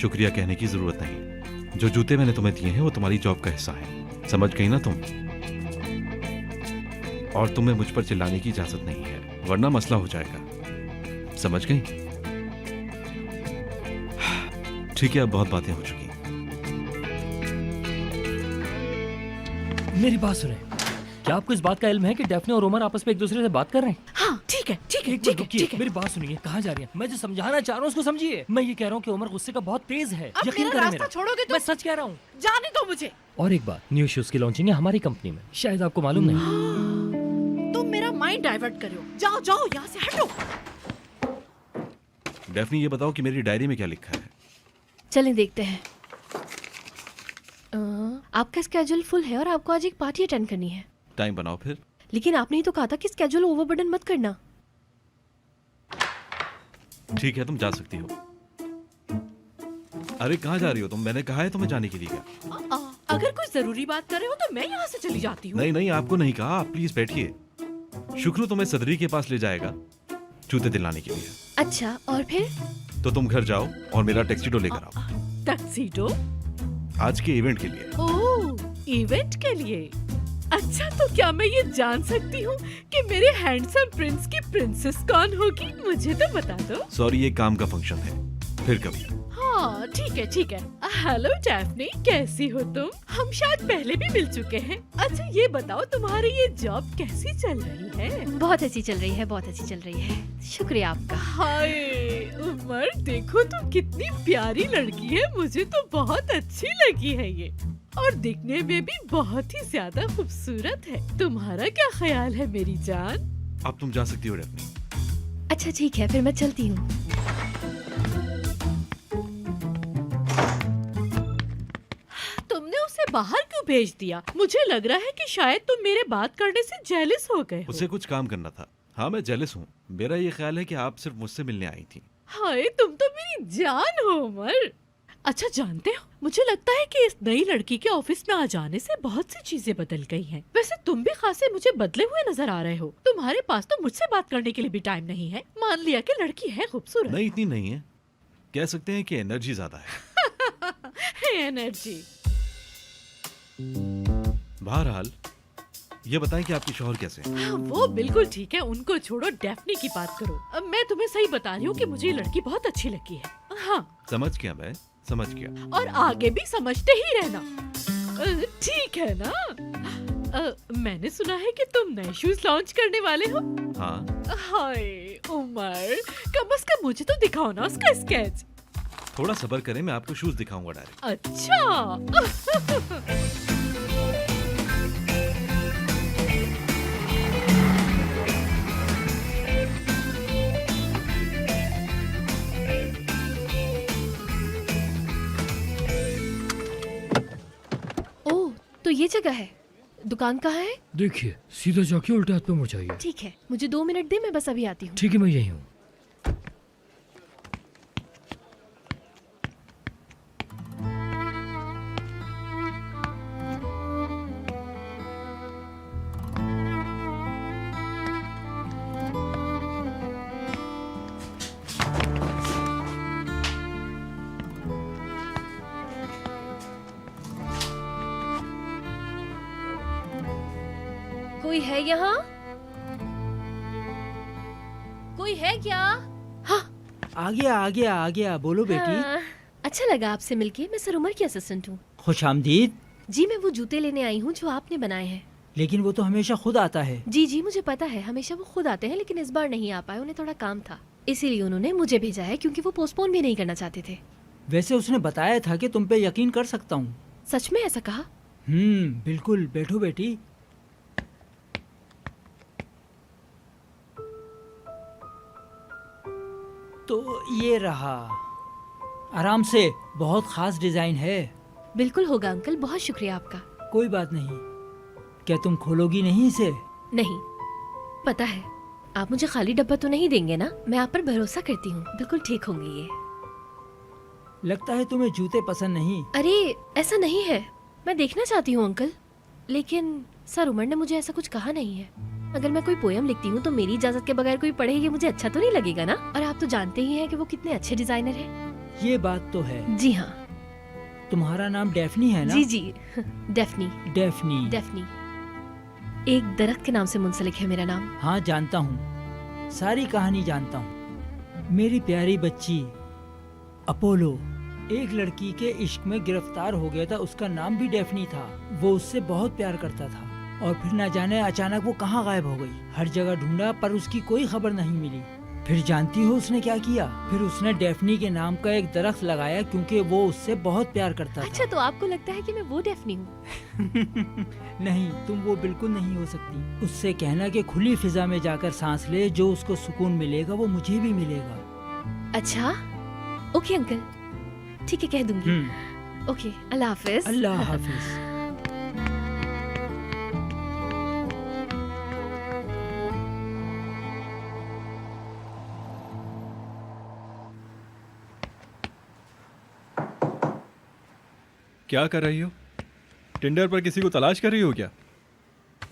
शुक्रिया कहने की जरूरत नहीं। जो जूते मैंने तुम्हें दिए हैं वो तुम्हारी जॉब का हिस्सा है, समझ गई ना तुम? और तुम्हें मुझ पर चिल्लाने की इजाजत नहीं है, वरना मसला हो जाएगा, समझ गई? ठीक है, अब बहुत बातें हो चुकी। मेरी बात सुने, क्या आपको इस बात का इल्म है कि डेफने और उमर आपस में एक दूसरे से बात कर रहे हैं? हाँ ठीक है ठीक है एक ठीक मिनट है रुकिए, ठीक है। मेरी बात सुनिए, कहाँ जा रही हैं? मैं जो समझाना चाह रहा हूँ उसको समझिए। मैं ये कह रहा हूँ कि उमर गुस्से का बहुत तेज है, अब यकीन मेरा करें रास्ता मेरा। छोड़ोगे तो? मैं सच कह रहा हूँ। जाने दो मुझे। और एक बात, न्यू शूज की लॉन्चिंग है हमारी कंपनी में, शायद आपको मालूम नहीं। तुम मेरा माइंड डाइवर्ट करो, जाओ जाओ यहाँ से हटो। डेफनी, ये बताओ कि मेरी डायरी में क्या लिखा है? चलें देखते हैं। आपका स्केड्यूल फुल है और आपको आज एक पार्टी अटेंड करनी है। टाइम बनाओ फिर। लेकिन आपने ही तो कहा था कि स्केड्यूल ओवरबर्डन मत करना। ठीक है, तुम जा सकती हो। अरे कहाँ जा रही हो तुम? मैंने कहा है तुम्हें जाने के लिए। क्या अगर कोई जरूरी बात कर रहे हो तो मैं यहाँ से चली जाती हूँ। नहीं नहीं, आपको नहीं कहा, आप प्लीज बैठिए। शुक्र तुम्हें सदरी के पास ले जाएगा जूते दिलाने के लिए। अच्छा, और फिर? तो तुम घर जाओ और मेरा टैक्सीडो लेकर आओ टक्सीडो? आज के इवेंट के लिए। ओह, इवेंट के लिए? अच्छा, तो क्या मैं ये जान सकती हूँ कि मेरे हैंडसम प्रिंस की प्रिंसेस कौन होगी? मुझे तो बता दो। सॉरी, ये काम का फंक्शन है, फिर कभी। हाँ ठीक है ठीक है। हेलो डैफ्ने, कैसी हो तुम? हम शायद पहले भी मिल चुके हैं। अच्छा ये बताओ, तुम्हारी ये जॉब कैसी चल रही है? बहुत अच्छी चल रही है, बहुत अच्छी चल रही है, शुक्रिया आपका। हाय उमर, देखो तुम कितनी प्यारी लड़की है, मुझे तो बहुत अच्छी लगी है ये, और दिखने में भी बहुत ही ज्यादा खूबसूरत है। तुम्हारा क्या ख्याल है मेरी जान? अब तुम जा सकती हो डेफनी। अच्छा ठीक है, फिर मैं चलती हूँ। तुमने उसे बाहर क्यों भेज दिया? मुझे लग रहा है कि शायद तुम मेरे बात करने से जेलस हो गए हो। उसे कुछ काम करना था। हाँ, मैं जेलस हूँ। मेरा ये ख्याल है कि आप सिर्फ मुझसे मिलने आई थी। हाय, तुम तो मेरी जान हो उमर। अच्छा जानते हो, मुझे लगता है कि इस नई लड़की के ऑफिस में आ जाने से बहुत सी चीजें बदल गई हैं। वैसे तुम भी खासे मुझे बदले हुए नजर आ रहे हो। तुम्हारे पास तो मुझसे बात करने के लिए भी टाइम नहीं है। मान लिया कि लड़की है खूबसूरत। नहीं, इतनी नहीं है, कह सकते हैं कि एनर्जी ज्यादा है। एनर्जी। बहरहाल, ये बताएं कि आपके शौहर कैसे हैं? हाँ, वो बिल्कुल ठीक है, उनको छोड़ो, डेफनी की बात करो। अब मैं तुम्हें सही बता रही हूँ कि मुझे ये लड़की बहुत अच्छी लगी है। हाँ, समझ गया, मैं समझ गया। और आगे भी समझते ही रहना, ठीक है ना? मैंने सुना है कि तुम नए शूज लॉन्च करने वाले हो। हाँ। हाय उमर, कम से कम मुझे तो दिखाओ ना उसका स्केच। थोड़ा सब्र करें, मैं आपको शूज दिखाऊंगा डायरेक्ट। अच्छा। ओह, तो ये जगह है। दुकान कहाँ है? देखिए, सीधा जाके उल्टे हाथ पे मुड़ जाइए। ठीक है, मुझे 2 मिनट दे, मैं बस अभी आती हूँ। ठीक है, मैं यही हूँ। कोई है यहाँ? कोई है क्या? हाँ, आ गया, बोलो बेटी। हाँ, अच्छा लगा आपसे मिलके। मैं सर उमर की असिस्टेंट हूँ। खुश आमदीद। जी, मैं वो जूते लेने आई हूँ जो आपने बनाए हैं। लेकिन वो तो हमेशा खुद आता है। जी जी, मुझे पता है, हमेशा वो खुद आते हैं, लेकिन इस बार नहीं आ पाए, उन्हें थोड़ा काम था, इसीलिए उन्होंने मुझे भेजा है, क्योंकि वो पोस्टपोन भी नहीं करना चाहते थे। वैसे उसने बताया था कि तुम पे यकीन कर सकता हूँ। सच में ऐसा कहा? बिल्कुल, बैठो बेटी। तो ये रहा, आराम से, बहुत खास डिजाइन है। बिल्कुल होगा अंकल, बहुत शुक्रिया आपका। कोई बात नहीं। क्या तुम खोलोगी नहीं इसे? नहीं, पता है आप मुझे खाली डब्बा तो नहीं देंगे ना? मैं आप पर भरोसा करती हूँ, बिल्कुल ठीक होंगे ये। लगता है तुम्हें जूते पसंद नहीं। अरे ऐसा नहीं है, मैं देखना चाहती हूँ अंकल, लेकिन सर उमर ने मुझे ऐसा कुछ कहा नहीं है। अगर मैं कोई पोयम लिखती हूँ तो मेरी इजाजत के बगैर कोई पढ़े, ये मुझे अच्छा तो नहीं लगेगा ना? और आप तो जानते ही हैं कि वो कितने अच्छे डिजाइनर हैं। ये बात तो है। जी हाँ। तुम्हारा नाम डेफनी है ना? जी जी डेफनी। डेफनी। डेफनी एक दरख्त के नाम से मुंसलिक है मेरा नाम। हाँ जानता हूँ, सारी कहानी जानता हूँ। मेरी प्यारी बच्ची अपोलो एक लड़की के इश्क में गिरफ्तार हो गया था। उसका नाम भी डेफनी था। वो उससे बहुत प्यार करता था और फिर ना जाने अचानक वो कहाँ गायब हो गई। हर जगह ढूंढा पर उसकी कोई खबर नहीं मिली। फिर जानती हो उसने क्या किया? फिर उसने डेफनी के नाम का एक दरख्त लगाया क्योंकि वो उससे बहुत प्यार करता अच्छा, था। तो आपको लगता है कि मैं वो डेफनी हूँ? नहीं, तुम वो बिल्कुल नहीं हो सकती। उससे कहना कि खुली फिजा में जाकर सांस ले, जो उसको सुकून मिलेगा वो मुझे भी मिलेगा। अच्छा ओके अंकल, ठीक है कह दूंगी। ओके, अल्लाह हाफिज। अल्लाह हाफिज। क्या कर रही हो? टिंडर पर किसी को तलाश कर रही हो क्या?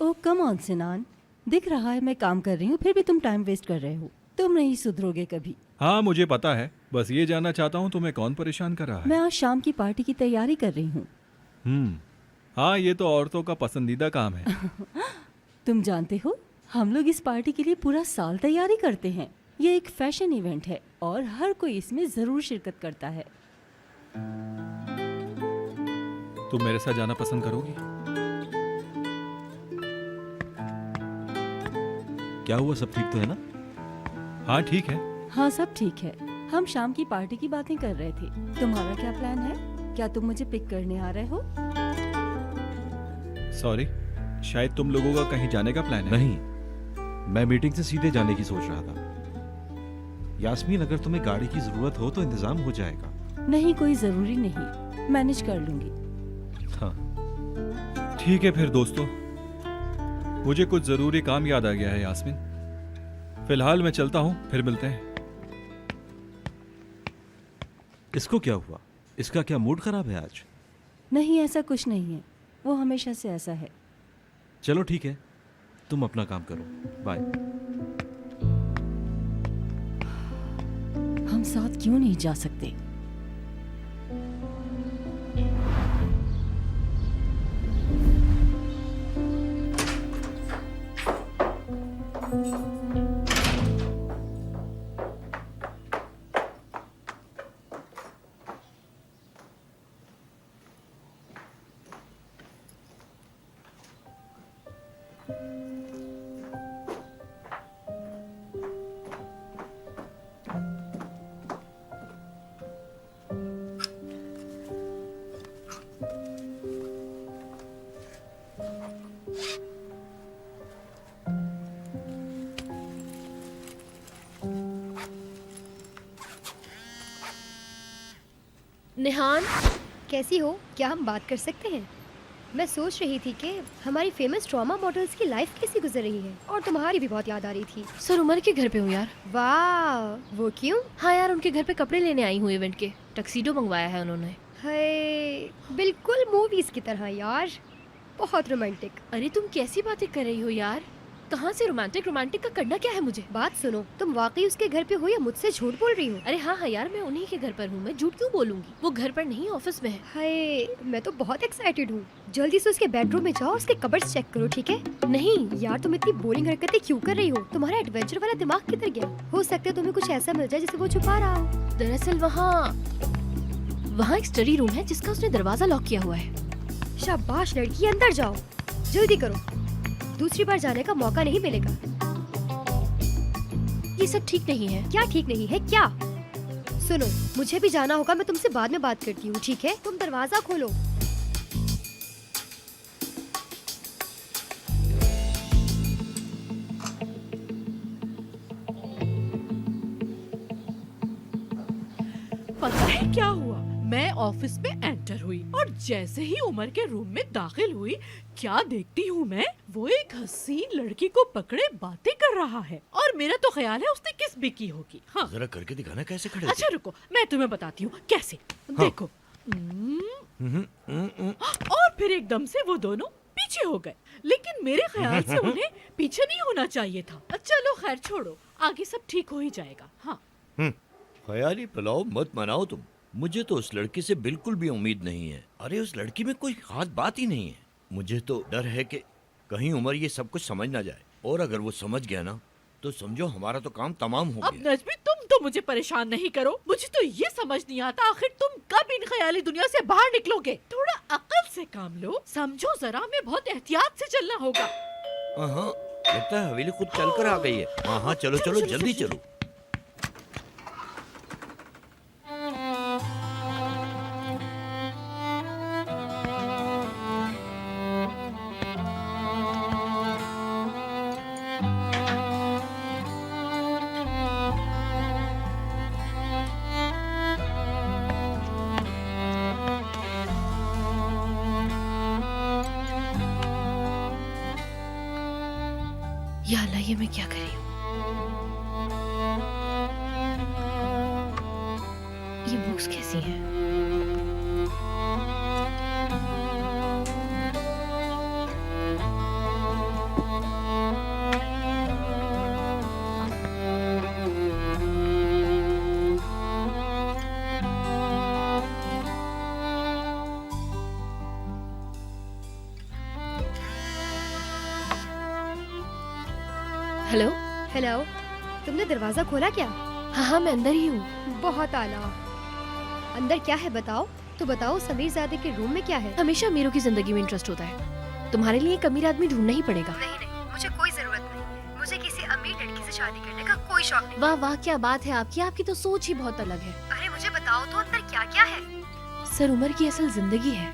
ओह कम ऑन सिनान, दिख रहा है मैं काम कर रही हूँ, फिर भी तुम टाइम वेस्ट कर रहे हो। तुम नहीं सुधरोगे कभी। हाँ मुझे पता है, बस ये जानना चाहता हूँ तुम्हें कौन परेशान कर रहा है। मैं आज शाम की पार्टी की तैयारी कर रही हूँ। हाँ ये तो औरतों का पसंदीदा काम है। तुम जानते हो, हम लोग इस पार्टी के लिए पूरा साल तैयारी करते हैं। ये एक फैशन इवेंट है और हर कोई इसमें जरूर शिरकत करता है। तुम मेरे साथ जाना पसंद करोगी? क्या हुआ, सब ठीक तो है ना? हाँ ठीक है। हाँ सब ठीक है। हम शाम की पार्टी की बातें कर रहे थे। तुम्हारा क्या प्लान है? क्या तुम मुझे पिक करने आ रहे हो? सॉरी, शायद तुम लोगों का कहीं जाने का प्लान है। नहीं, मैं मीटिंग से सीधे जाने की सोच रहा था। यास्मीन, अगर तुम्हें गाड़ी की जरूरत हो तो इंतजाम हो जाएगा। नहीं, कोई जरूरी नहीं, मैनेज कर लूंगी। हाँ ठीक है फिर दोस्तों, मुझे कुछ जरूरी काम याद आ गया है यास्मीन। फिलहाल मैं चलता हूँ, फिर मिलते हैं। इसको क्या हुआ? इसका क्या मूड खराब है आज? नहीं, ऐसा कुछ नहीं है, वो हमेशा से ऐसा है। चलो ठीक है, तुम अपना काम करो, बाय। हम साथ क्यों नहीं जा सकते? निहान, कैसी हो? क्या हम बात कर सकते हैं? मैं सोच रही थी कि हमारी फेमस ट्रॉमा मॉडल्स की लाइफ कैसी गुजर रही है, और तुम्हारी भी बहुत याद आ रही थी। सर उमर के घर पे हूँ यार। वाह, वो क्यों? हाँ यार, उनके घर पे कपड़े लेने आई हूँ इवेंट के। टक्सीडो मंगवाया है उन्होंने। है, बिल्कुल मूवीज की तरह यार, बहुत रोमांटिक। अरे तुम कैसी बातें कर रही हो यार? कहाँ से रोमांटिक? रोमांटिक का करना क्या है मुझे? बात सुनो, तुम वाकई उसके घर पे हो या मुझसे झूठ बोल रही हो? अरे हाँ हाँ यार, मैं उन्हीं के घर पर हूँ। मैं झूठ क्यों बोलूंगी? वो घर पर नहीं, ऑफिस में है। हाय, मैं तो बहुत एक्साइटेड हूँ। जल्दी से उसके बेडरूम में जाओ, उसके कबर्ड्स चेक करो, ठीक है? नहीं यार तुम इतनी बोरिंग हरकतें क्यों कर रही हो? तुम्हारा एडवेंचर वाला दिमाग किधर गया? हो सकता है तुम्हें कुछ ऐसा मिल जाए जिसे वो छुपा रहा हो। दरअसल वहाँ एक स्टडी रूम है जिसका उसने दरवाजा लॉक किया हुआ है। शाबाश लड़की, अंदर जाओ, जल्दी करो, दूसरी बार जाने का मौका नहीं मिलेगा। ये सब ठीक नहीं है। क्या ठीक नहीं है? क्या? सुनो, मुझे भी जाना होगा, मैं तुमसे बाद में बात करती हूँ, ठीक है? तुम दरवाजा खोलो। पता है क्या हुआ? मैं ऑफिस में एंटर हुई और जैसे ही उमर के रूम में दाखिल हुई, क्या देखती हूँ मैं, वो एक हसीन लड़की को पकड़े बातें कर रहा है। और मेरा तो ख्याल है उसने किस भी की होगी। हाँ जरा करके दिखाना कैसे खड़े अच्छा रुको, मैं तुम्हें बताती हूँ कैसे। देखो और फिर एकदम से वो दोनों पीछे हो गए, लेकिन मेरे ख्याल से उन्हें पीछे नहीं होना चाहिए था। चलो खैर छोड़ो, आगे सब ठीक हो ही जाएगा। हाँ ख्याली पुलाव मत बनाओ तुम। मुझे तो उस लड़की से बिल्कुल भी उम्मीद नहीं है। अरे उस लड़की में कोई खास बात ही नहीं है। मुझे तो डर है कि कहीं उमर ये सब कुछ समझ ना जाए, और अगर वो समझ गया ना तो समझो हमारा तो काम तमाम हो अब गया। नजमी तुम तो मुझे परेशान नहीं करो। मुझे तो ये समझ नहीं आता आखिर तुम कब इन ख्याली दुनिया से बाहर निकलोगे। थोड़ा अक्ल से काम लो, समझो जरा, हमें बहुत एहतियात से चलना होगा। हाँ, लगता है हवेली खुद चल कर आ गई है। हाँ हाँ, चलो चलो जल्दी चलो। या अल्लाह, ये मैं क्या कर रही हूँ? ये बुक्स कैसी हैं? हेलो। हेलो, तुमने दरवाजा खोला क्या? हाँ हाँ, मैं अंदर ही हूँ। बहुत आला। अंदर क्या है बताओ? तो बताओ, समीर ज़ादे के रूम में क्या है? हमेशा अमीरों की जिंदगी में इंटरेस्ट होता है। तुम्हारे लिए एक अमीर आदमी ढूंढना ही पड़ेगा। नहीं नहीं, मुझे कोई जरूरत नहीं। मुझे किसी अमीर लड़की से शादी करने का कोई शौक नहीं। वाह वाह, क्या बात है आपकी। आपकी तो सोच ही बहुत अलग है। अरे मुझे बताओ तो अंदर क्या क्या है? सर उमर की असल जिंदगी है,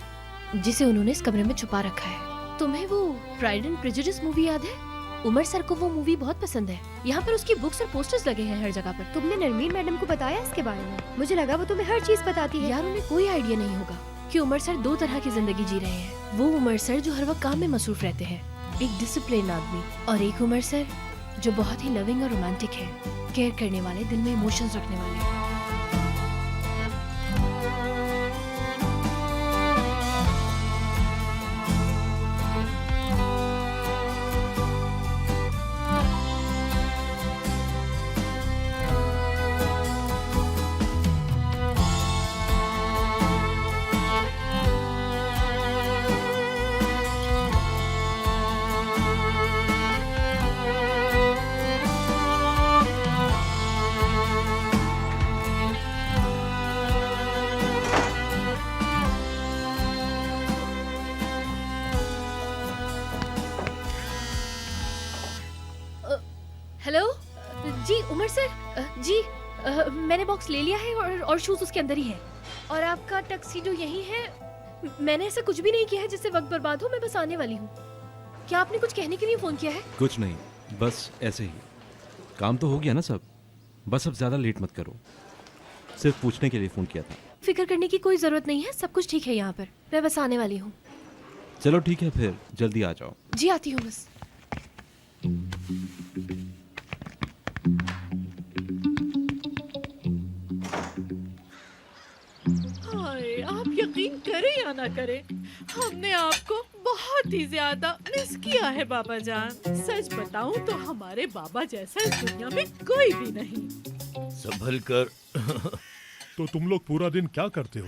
जिसे उन्होंने इस कमरे में छुपा रखा है। तुम्हें वो प्राइड एंड प्रेजुडिस मूवी याद है? उमर सर को वो मूवी बहुत पसंद है। यहाँ पर उसकी बुक्स और पोस्टर्स लगे हैं हर जगह पर। तुमने नरमीन मैडम को बताया इसके बारे में? मुझे लगा वो तुम्हें हर चीज बताती है। यार, उन्हें कोई आइडिया नहीं होगा कि उमर सर दो तरह की जिंदगी जी रहे हैं। वो उमर सर जो हर वक्त काम में मसरूफ रहते हैं, एक डिसिप्लिन आदमी, और एक उमर सर जो बहुत ही लविंग और रोमांटिक है, केयर करने वाले, दिल में इमोशंस रखने वाले। हेलो जी, उमर सर जी, मैंने बॉक्स ले लिया है और शूज उसके अंदर ही है। और आपका टक्सीडो यही है। मैंने ऐसा कुछ भी नहीं किया है जिससे वक्त बर्बाद हो। मैं बस आने वाली हूँ। क्या आपने कुछ कहने के लिए फोन किया है? कुछ नहीं, बस ऐसे ही। काम तो हो गया ना सब, बस अब ज़्यादा लेट मत करो। सिर्फ पूछने के लिए फ़ोन किया था। फिक्र करने की कोई जरूरत नहीं है, सब कुछ ठीक है यहाँ पर। मैं बस आने वाली हूँ। चलो ठीक है, फिर जल्दी आ जाओ। जी आती हूँ बस। हाय, आप यकीन करें या ना करें, हमने आपको बहुत ही ज्यादा मिस किया है बाबा जान। सच बताऊं तो हमारे बाबा जैसा इस दुनिया में कोई भी नहीं। संभल कर। तो तुम लोग पूरा दिन क्या करते हो?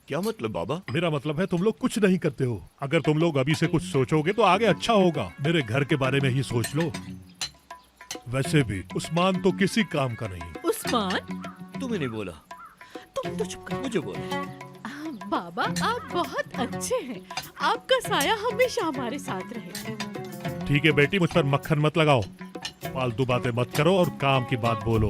क्या मतलब बाबा? मेरा मतलब है तुम लोग कुछ नहीं करते हो। अगर तुम लोग अभी से कुछ सोचोगे तो आगे अच्छा होगा। मेरे घर के बारे में ही सोच लो। वैसे भी उस्मान तो किसी काम का नहीं। उस्मान? तुम्हें नहीं बोला। तुम तो चुप कर। मुझे बोला। बाबा आप बहुत अच्छे हैं। आपका साया हमेशा हमारे साथ रहे। ठीक है बेटी, मुझ पर मक्खन मत लगाओ। फालतू बातें मत करो और काम की बात बोलो।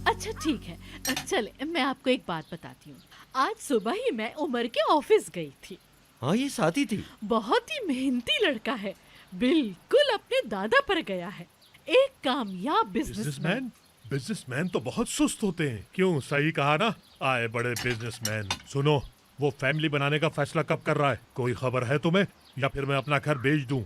अच्छा ठीक है, चले मैं आपको एक बात बताती हूँ। आज सुबह ही मैं उमर के ऑफिस गई थी। हाँ, ये साथी थी। बहुत ही मेहनती लड़का है, बिल्कुल अपने दादा पर गया है। एक कामयाब बिजनेसमैन। बिजनेसमैन तो बहुत सुस्त होते हैं। क्यों, सही कहा ना, आए बड़े बिजनेसमैन। सुनो, वो फैमिली बनाने का फैसला कब कर रहा है? कोई खबर है तुम्हें, या फिर मैं अपना घर बेच दूं?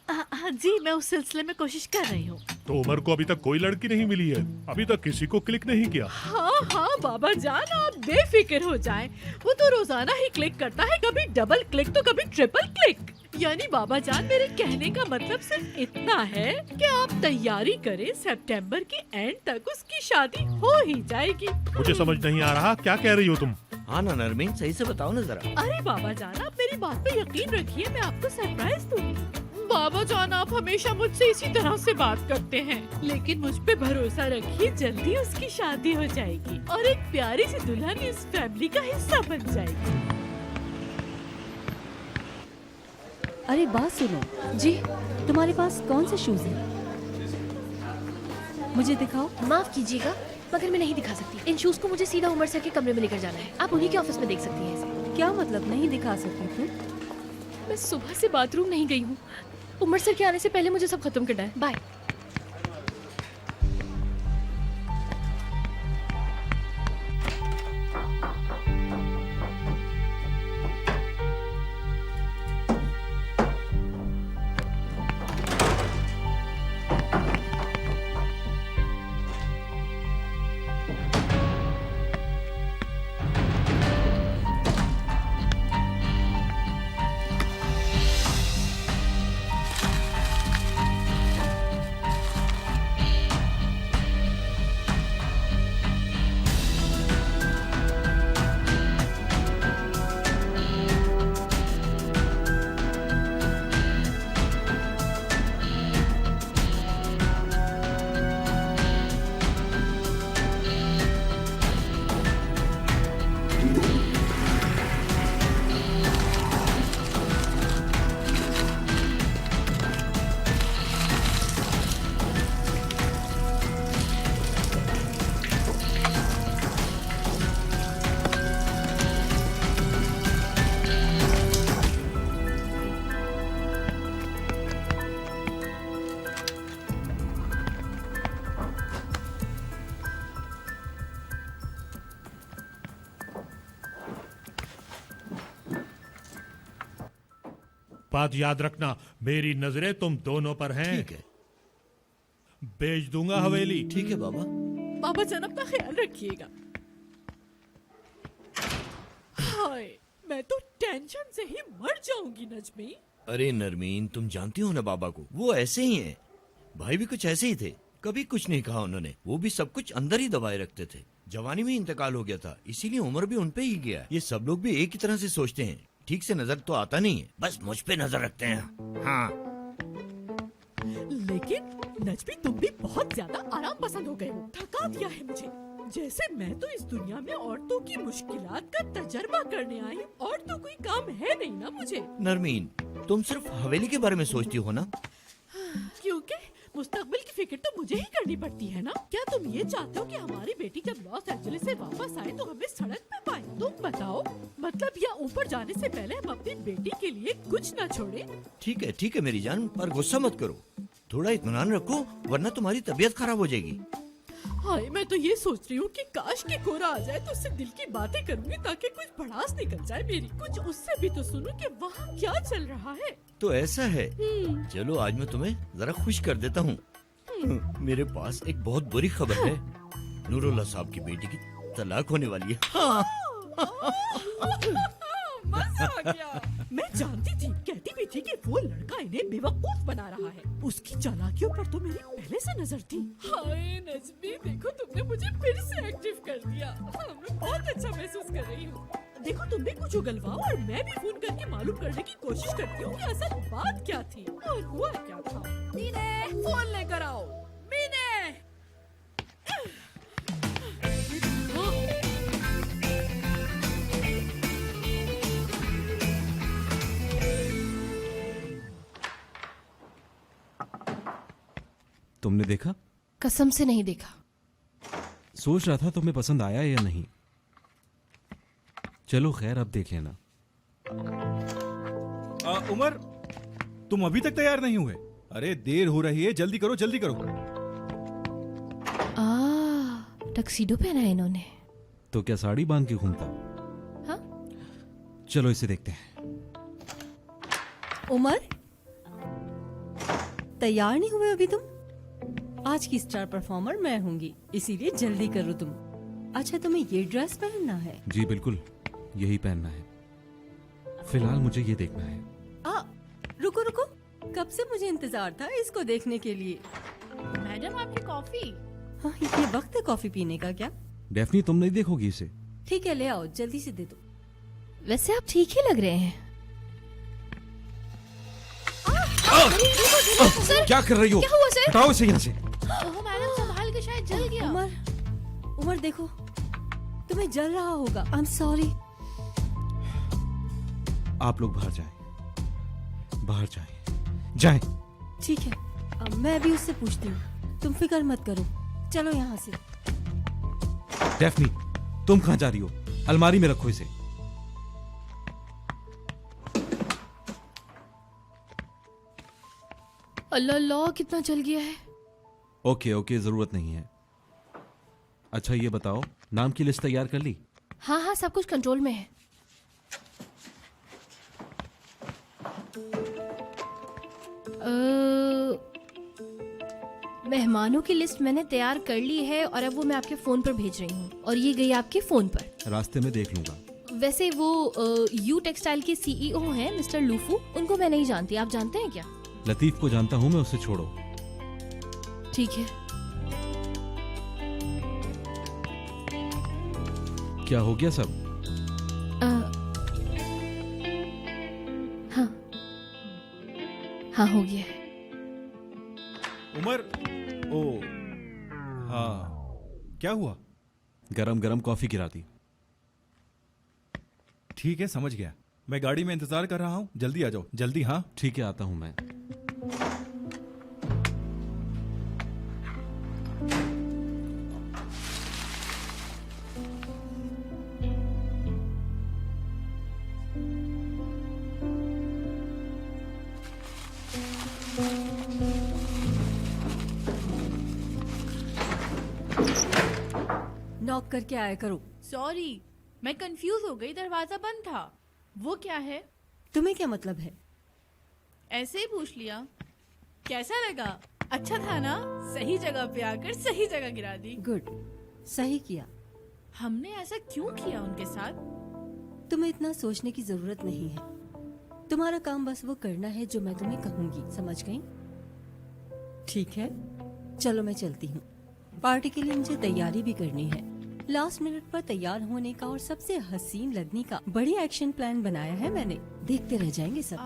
हाँ जी, मैं उस सिलसिले में कोशिश कर रही हूँ। तो उमर को अभी तक कोई लड़की नहीं मिली है? अभी तक किसी को क्लिक नहीं किया? हाँ हाँ बाबा जान, आप बेफिक्र हो जाएं। वो तो रोजाना ही क्लिक करता है, कभी डबल क्लिक तो कभी ट्रिपल क्लिक। यानी बाबा जान, मेरे कहने का मतलब सिर्फ इतना है कि आप तैयारी करें, सितंबर के एंड तक उसकी शादी हो ही जाएगी। मुझे समझ नहीं आ रहा, क्या कह रही हो तुम? हाँ ना नरमीन, सही से बताओ ना जरा। अरे बाबा जान, आप मेरी बात पे यकीन रखिए, मैं आपको सरप्राइज दूंगी। बाबा जान, आप हमेशा मुझसे इसी तरह से बात करते हैं, लेकिन मुझ पे भरोसा रखिए, जल्दी उसकी शादी हो जाएगी और एक प्यारी सी दुल्हन इस फैमिली का हिस्सा बन जाएगी। अरे बात सुनो जी तुम्हारे पास कौन से शूज हैं? मुझे दिखाओ। माफ कीजिएगा, मगर मैं नहीं दिखा सकती। इन शूज को मुझे सीधा उमर सर के कमरे में लेकर जाना है। आप उन्हीं के ऑफिस में देख सकती हैं इसे। क्या मतलब नहीं दिखा सकती तुम? मैं सुबह से बाथरूम नहीं गई हूँ। उमर सर के आने से पहले मुझे सब खत्म करना है। बाय। बात याद रखना, मेरी नजरें तुम दोनों पर हैं। ठीक है। बेच दूंगा हवेली। ठीक है बाबा। बाबा जान, अपना ख्याल रखिएगा। हाय, मैं तो टेंशन से ही मर जाऊंगी नजमी। अरे नरमीन, तुम जानती हो ना बाबा को, वो ऐसे ही हैं। भाई भी कुछ ऐसे ही थे, कभी कुछ नहीं कहा उन्होंने। वो भी सब कुछ अंदर ही दबाए रखते थे। जवानी में इंतकाल हो गया था, इसीलिए उम्र भी उनपे ही गया। ये सब लोग भी एक ही तरह से सोचते हैं। ठीक से नजर तो आता नहीं है, बस मुझ पे नजर रखते हैं। हाँ। लेकिन नजमी, तुम भी बहुत ज्यादा आराम पसंद हो गए हो। थका दिया है मुझे। जैसे मैं तो इस दुनिया में औरतों की मुश्किलात का तजर्बा करने आई हूँ, और तो कोई काम है नहीं ना मुझे। नरमीन, तुम सिर्फ हवेली के बारे में सोचती हो ना? क्योंकि मुस्तकबिल की फिक्र तो मुझे ही करनी पड़ती है ना। क्या तुम ये चाहते हो कि हमारी बेटी जब लॉस एंजलिस से वापस आए तो हमें सड़क पे पाए? तुम बताओ, मतलब या ऊपर जाने से पहले हम अपनी बेटी के लिए कुछ न छोड़े? ठीक है मेरी जान, पर गुस्सा मत करो। थोड़ा इत्मीनान रखो, वरना तुम्हारी तबीयत खराब हो जाएगी। हाय, मैं तो ये सोच रही हूँ कि काश कि कोरा आ जाए तो उससे दिल की बातें करूंगी, ताकि कुछ भड़ास निकल जाए मेरी। कुछ उससे भी तो सुनूं कि वहाँ क्या चल रहा है। तो ऐसा है, चलो आज मैं तुम्हें जरा खुश कर देता हूँ। मेरे पास एक बहुत बुरी खबर है। नूरुल्लाह साहब की बेटी की तलाक होने वाली है। हाँ। मजा आ गया। मैं जानती थी, कहती भी थी कि वो लड़का इन्हें बेवकूफ बना रहा है। उसकी चालाकियों पर तो मेरी पहले से नजर थी। हाय नजमी, देखो तुमने मुझे फिर से एक्टिव कर दिया। मैं बहुत अच्छा महसूस कर रही हूँ। देखो तुम भी कुछ उगलवाओ और मैं भी फोन करके मालूम करने की कोशिश करती हूँ कि असल बात क्या थी और हुआ क्या था। मीने, फोन लेकर आओ। मीने। तुमने देखा? कसम से नहीं देखा। सोच रहा था तुम्हें पसंद आया या नहीं। चलो खैर, अब देख लेना। उमर, तुम अभी तक तैयार नहीं हुए? अरे देर हो रही है, जल्दी करो जल्दी करो। टक्सीडो पहना है इन्होंने। तो क्या साड़ी बांध के घूमता? हाँ? चलो इसे देखते हैं। उमर, तैयार नहीं हुए अभी तुम? आज की स्टार परफॉर्मर मैं होंगी, इसीलिए जल्दी करो तुम। अच्छा, तुम्हें ये ड्रेस पहनना है? जी बिल्कुल, यही पहनना है। फिलहाल मुझे ये देखना है। रुको रुको, कब से मुझे इंतजार था इसको देखने के लिए। मैडम आपकी कॉफी। हाँ, ये वक्त है कॉफी पीने का क्या? डेफनी तुम नहीं देखोगी इसे? ठीक है, ले आओ, जल्दी से दे दो। वैसे आप ठीक ही लग रहे हैं। सर क्या कर रही हो? क्या हुआ सर? हटाओ इसे यहाँ से। ओह मैडम, संभाल के, शायद जल गया। उमर देखो, तुम्हें जल रहा होगा। I am sorry. आप लोग बाहर जाएं, बाहर जाएं। ठीक है, अब मैं भी उससे पूछती हूँ, तुम फिक्र मत करो। चलो यहाँ से। डेफनी, तुम कहाँ जा रही हो? अलमारी में रखो इसे। अल्लाह अल्लाह, कितना जल गया है। ओके ओके, जरूरत नहीं है। अच्छा ये बताओ, नाम की लिस्ट तैयार कर ली? हाँ हाँ, सब कुछ कंट्रोल में है। मेहमानों की लिस्ट मैंने तैयार कर ली है और अब वो मैं आपके फोन पर भेज रही हूँ और ये गई आपके फोन पर। रास्ते में देख लूंगा। वैसे वो यू टेक्सटाइल के सीईओ हैं मिस्टर लूफू, उनको मैं नहीं जानती, आप जानते हैं क्या? लतीफ को जानता हूँ मैं, उसे छोड़ो। ठीक है। क्या हो गया सब? हाँ हाँ, हो गया है। उमर, ओ हाँ, क्या हुआ? गरम गरम कॉफी गिरा दी। ठीक है, समझ गया। मैं गाड़ी में इंतजार कर रहा हूँ, जल्दी आ जाओ, जल्दी। हाँ ठीक है, आता हूँ मैं। नॉक करके आया करो। सॉरी, मैं कंफ्यूज हो गई, दरवाजा बंद था। वो क्या है? तुम्हें क्या मतलब है? ऐसे ही पूछ लिया। कैसा लगा? अच्छा था ना? सही जगह पे आकर सही जगह गिरा दी। गुड, सही किया। हमने ऐसा क्यों किया उनके साथ? तुम्हें इतना सोचने की जरूरत नहीं है। तुम्हारा काम बस वो करना है जो मैं तुम्हें कहूंगी, समझ गई? ठीक है, चलो मैं चलती हूँ। पार्टी के लिए मुझे तैयारी भी करनी है। लास्ट मिनट पर तैयार होने का और सबसे हसीन लगने का बड़ी एक्शन प्लान बनाया है मैंने। देखते रह जाएंगे सब।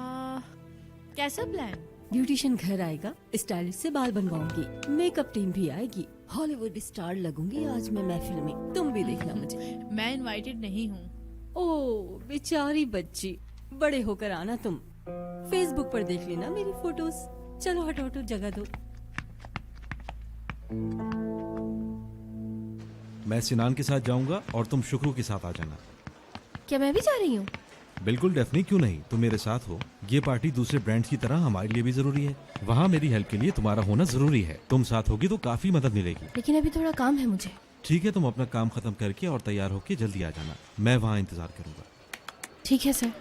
कैसा प्लान? ब्यूटिशियन घर आएगा, स्टाइलिश से बाल बनवाऊंगी, मेकअप टीम भी आएगी, हॉलीवुड स्टार लगूंगी आज मैं महफिल में। तुम भी देखना मुझे। मैं इनवाइटेड नहीं हूँ। ओ बेचारी बच्ची, बड़े होकर आना तुम। फेसबुक पर देख लेना मेरी फोटोज। चलो हटो हटो, जगह दो। मैं सिनान के साथ जाऊंगा और तुम शुक्रू के साथ आ जाना। क्या मैं भी जा रही हूँ? बिल्कुल डेफनी, क्यों नहीं, तुम मेरे साथ हो। ये पार्टी दूसरे ब्रांड्स की तरह हमारे लिए भी जरूरी है। वहाँ मेरी हेल्प के लिए तुम्हारा होना जरूरी है। तुम साथ होगी तो काफी मदद मिलेगी। लेकिन अभी थोड़ा काम है मुझे। ठीक है, तुम अपना काम खत्म करके और तैयार होके जल्दी आ जाना। मैं वहाँ इंतजार करूंगा। ठीक है सर।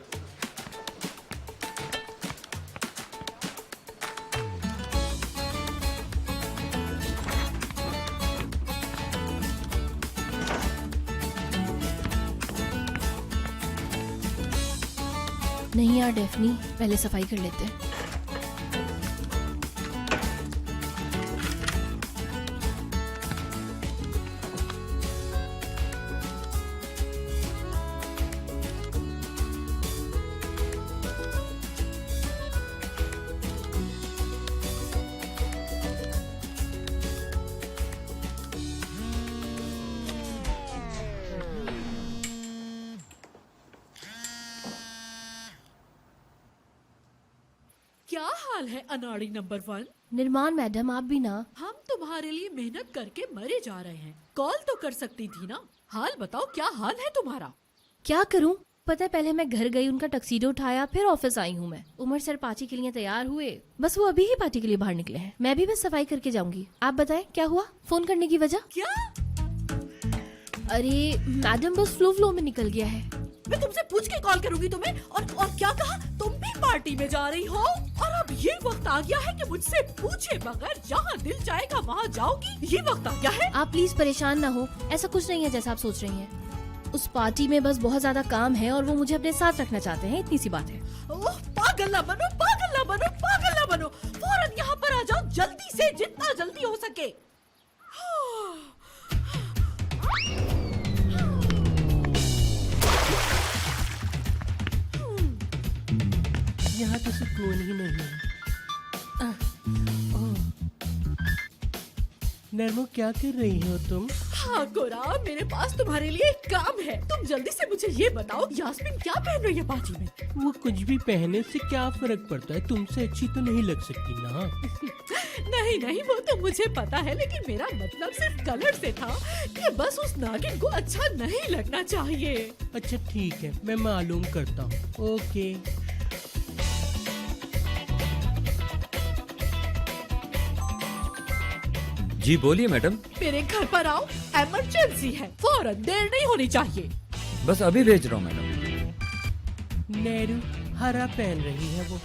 नहीं यार डेफनी, पहले सफाई कर लेते हैं। क्या हाल है अनाड़ी नंबर 1? निर्माण मैडम, आप भी ना। हम तुम्हारे लिए मेहनत करके मरे जा रहे हैं। कॉल तो कर सकती थी ना। हाल बताओ, क्या हाल है तुम्हारा? क्या करूं? पता है, पहले मैं घर गई, उनका टक्सीडो उठाया, फिर ऑफिस आई हूँ मैं। उमर सर पार्टी के लिए तैयार हुए, बस वो अभी ही पार्टी के लिए बाहर निकले हैं। मैं भी बस सफाई करके जाऊंगी। आप बताएं क्या हुआ? फोन करने की वजह? क्या? अरे मैडम, बस फ्लो में निकल गया है। मैं तुमसे पूछ के कॉल करूंगी तुम्हें। और क्या कहा? तुम भी पार्टी में जा रही हो? और अब ये वक्त आ गया है कि मुझसे पूछे बगैर जहाँ दिल चाहेगा वहाँ जाओगी? ये वक्त आ गया है। आप प्लीज परेशान ना हो, ऐसा कुछ नहीं है जैसा आप सोच रही हैं। उस पार्टी में बस बहुत ज्यादा काम है और वो मुझे अपने साथ रखना चाहते हैं, इतनी सी बात है। ओह, पागल ना बनो, पागल ना बनो, फौरन यहाँ पर आ जाओ, जल्दी से, जितना जल्दी हो सके। यहाँ तो सुकून ही नहीं है। नरमो, क्या कर रही हो तुम? हाँ गोरा, मेरे पास तुम्हारे लिए एक काम है। तुम जल्दी से मुझे ये बताओ, यास्मीन क्या पहन रही है पार्टी में? वो कुछ भी पहने से क्या फर्क पड़ता है? तुमसे अच्छी तो नहीं लग सकती ना। नहीं नहीं, वो तो मुझे पता है, लेकिन मेरा मतलब सिर्फ कलर से था कि बस उस नागिन को अच्छा नहीं लगना चाहिए। अच्छा ठीक है, मैं मालूम करता हूँ। ओके। जी बोलिए मैडम। मेरे घर पर आओ, इमरजेंसी है, फौरन, देर नहीं होनी चाहिए। बस अभी भेज रहा हूँ मैडम। नेहरू हरा पहन रही है वो।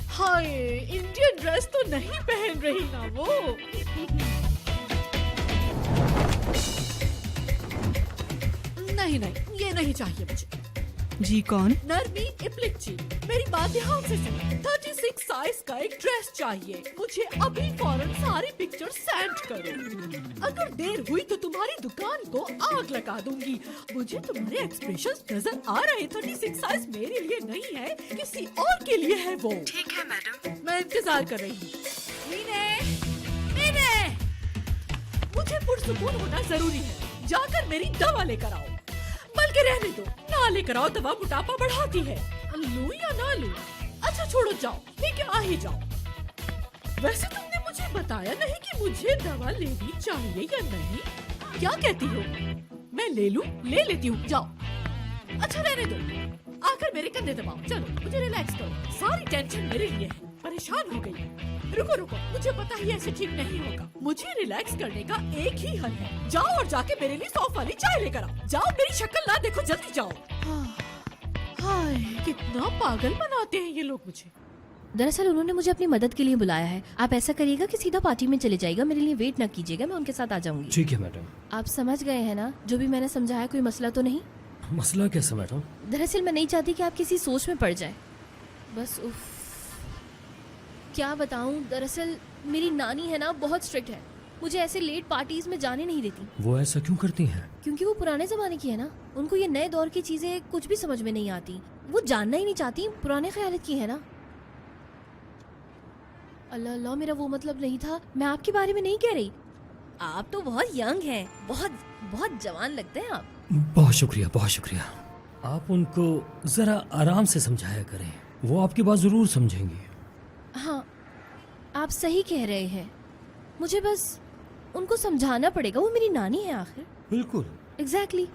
हाय, इंडियन ड्रेस तो नहीं पहन रही ना वो। नहीं नहीं, ये नहीं चाहिए मुझे। जी कौन? नरमी इप्लिची, मेरी बात ध्यान से सुनो। 36 साइज का एक ड्रेस चाहिए मुझे, अभी फौरन सारी पिक्चर सेंड करो। अगर देर हुई तो तुम्हारी दुकान को आग लगा दूंगी। मुझे तुम्हारे एक्सप्रेशंस नजर आ रहे। 36 साइज मेरे लिए नहीं है, किसी और के लिए है वो। ठीक है मैडम। मैं इंतजार कर रही हूँ। मीने, मुझे पुरसुकून होना जरूरी है। जाकर मेरी दवा लेकर आओ, बल्कि रहने दो, ना लेकर आओ, दवा मोटापा बढ़ाती है। लूं या ना लूं? अच्छा छोड़ो, जाओ, ठीक है, आ ही जाओ। वैसे तुमने मुझे बताया नहीं कि मुझे दवा लेनी चाहिए या नहीं। क्या कहती हो? मैं ले लूं? ले लेती हूँ, जाओ। अच्छा रहने दो, आकर मेरे कंधे दबाओ। चलो, मुझे रिलैक्स करो, सारी टेंशन मेरे लिए है। परेशान हो गई। रुको रुको, मुझे पता ही ऐसे ठीक नहीं होगा। मुझे रिलैक्स करने का एक ही हल है। जाओ और जाके मेरे लिए सौंफ वाली चाय लेकर आओ। जाओ, मेरी शक्ल ना देखो, जल्दी जाओ। हाय, कितना पागल बनाते हैं ये लोग मुझे। दरअसल उन्होंने मुझे अपनी मदद के लिए बुलाया है। आप ऐसा करिएगा कि सीधा पार्टी में चले जाइएगा, मेरे लिए वेट ना कीजिएगा, मैं उनके साथ आ जाऊंगी। ठीक है मैडम। आप समझ गए हैं ना जो भी मैंने समझाया? कोई मसला तो नहीं? मसला कैसा मैडम? दरअसल मैं नहीं चाहती कि आप किसी सोच में पड़ जाए। बस उफ, क्या बताऊं, दरअसल मेरी नानी है ना, बहुत स्ट्रिक्ट है। मुझे ऐसे लेट पार्टीज में जाने नहीं देती। वो ऐसा क्यों करती हैं? क्योंकि वो पुराने जमाने की है ना, उनको ये नए दौर की चीजें कुछ भी समझ में नहीं आती। वो जानना ही नहीं चाहती, पुराने ख्यालात की है ना। अल्लाह अल्लाह, मेरा वो मतलब नहीं था, मैं आपके बारे में नहीं कह रही। आप तो बहुत यंग हैं, बहुत बहुत जवान लगते हैं आप। बहुत शुक्रिया, बहुत शुक्रिया। आप उनको जरा आराम से समझाया करें, वो आपकी बात जरूर समझेंगी। हाँ, आप सही कह रहे हैं। मुझे बस उनको समझाना पड़ेगा, वो मेरी नानी है आखिर। बिल्कुल एग्जैक्टली।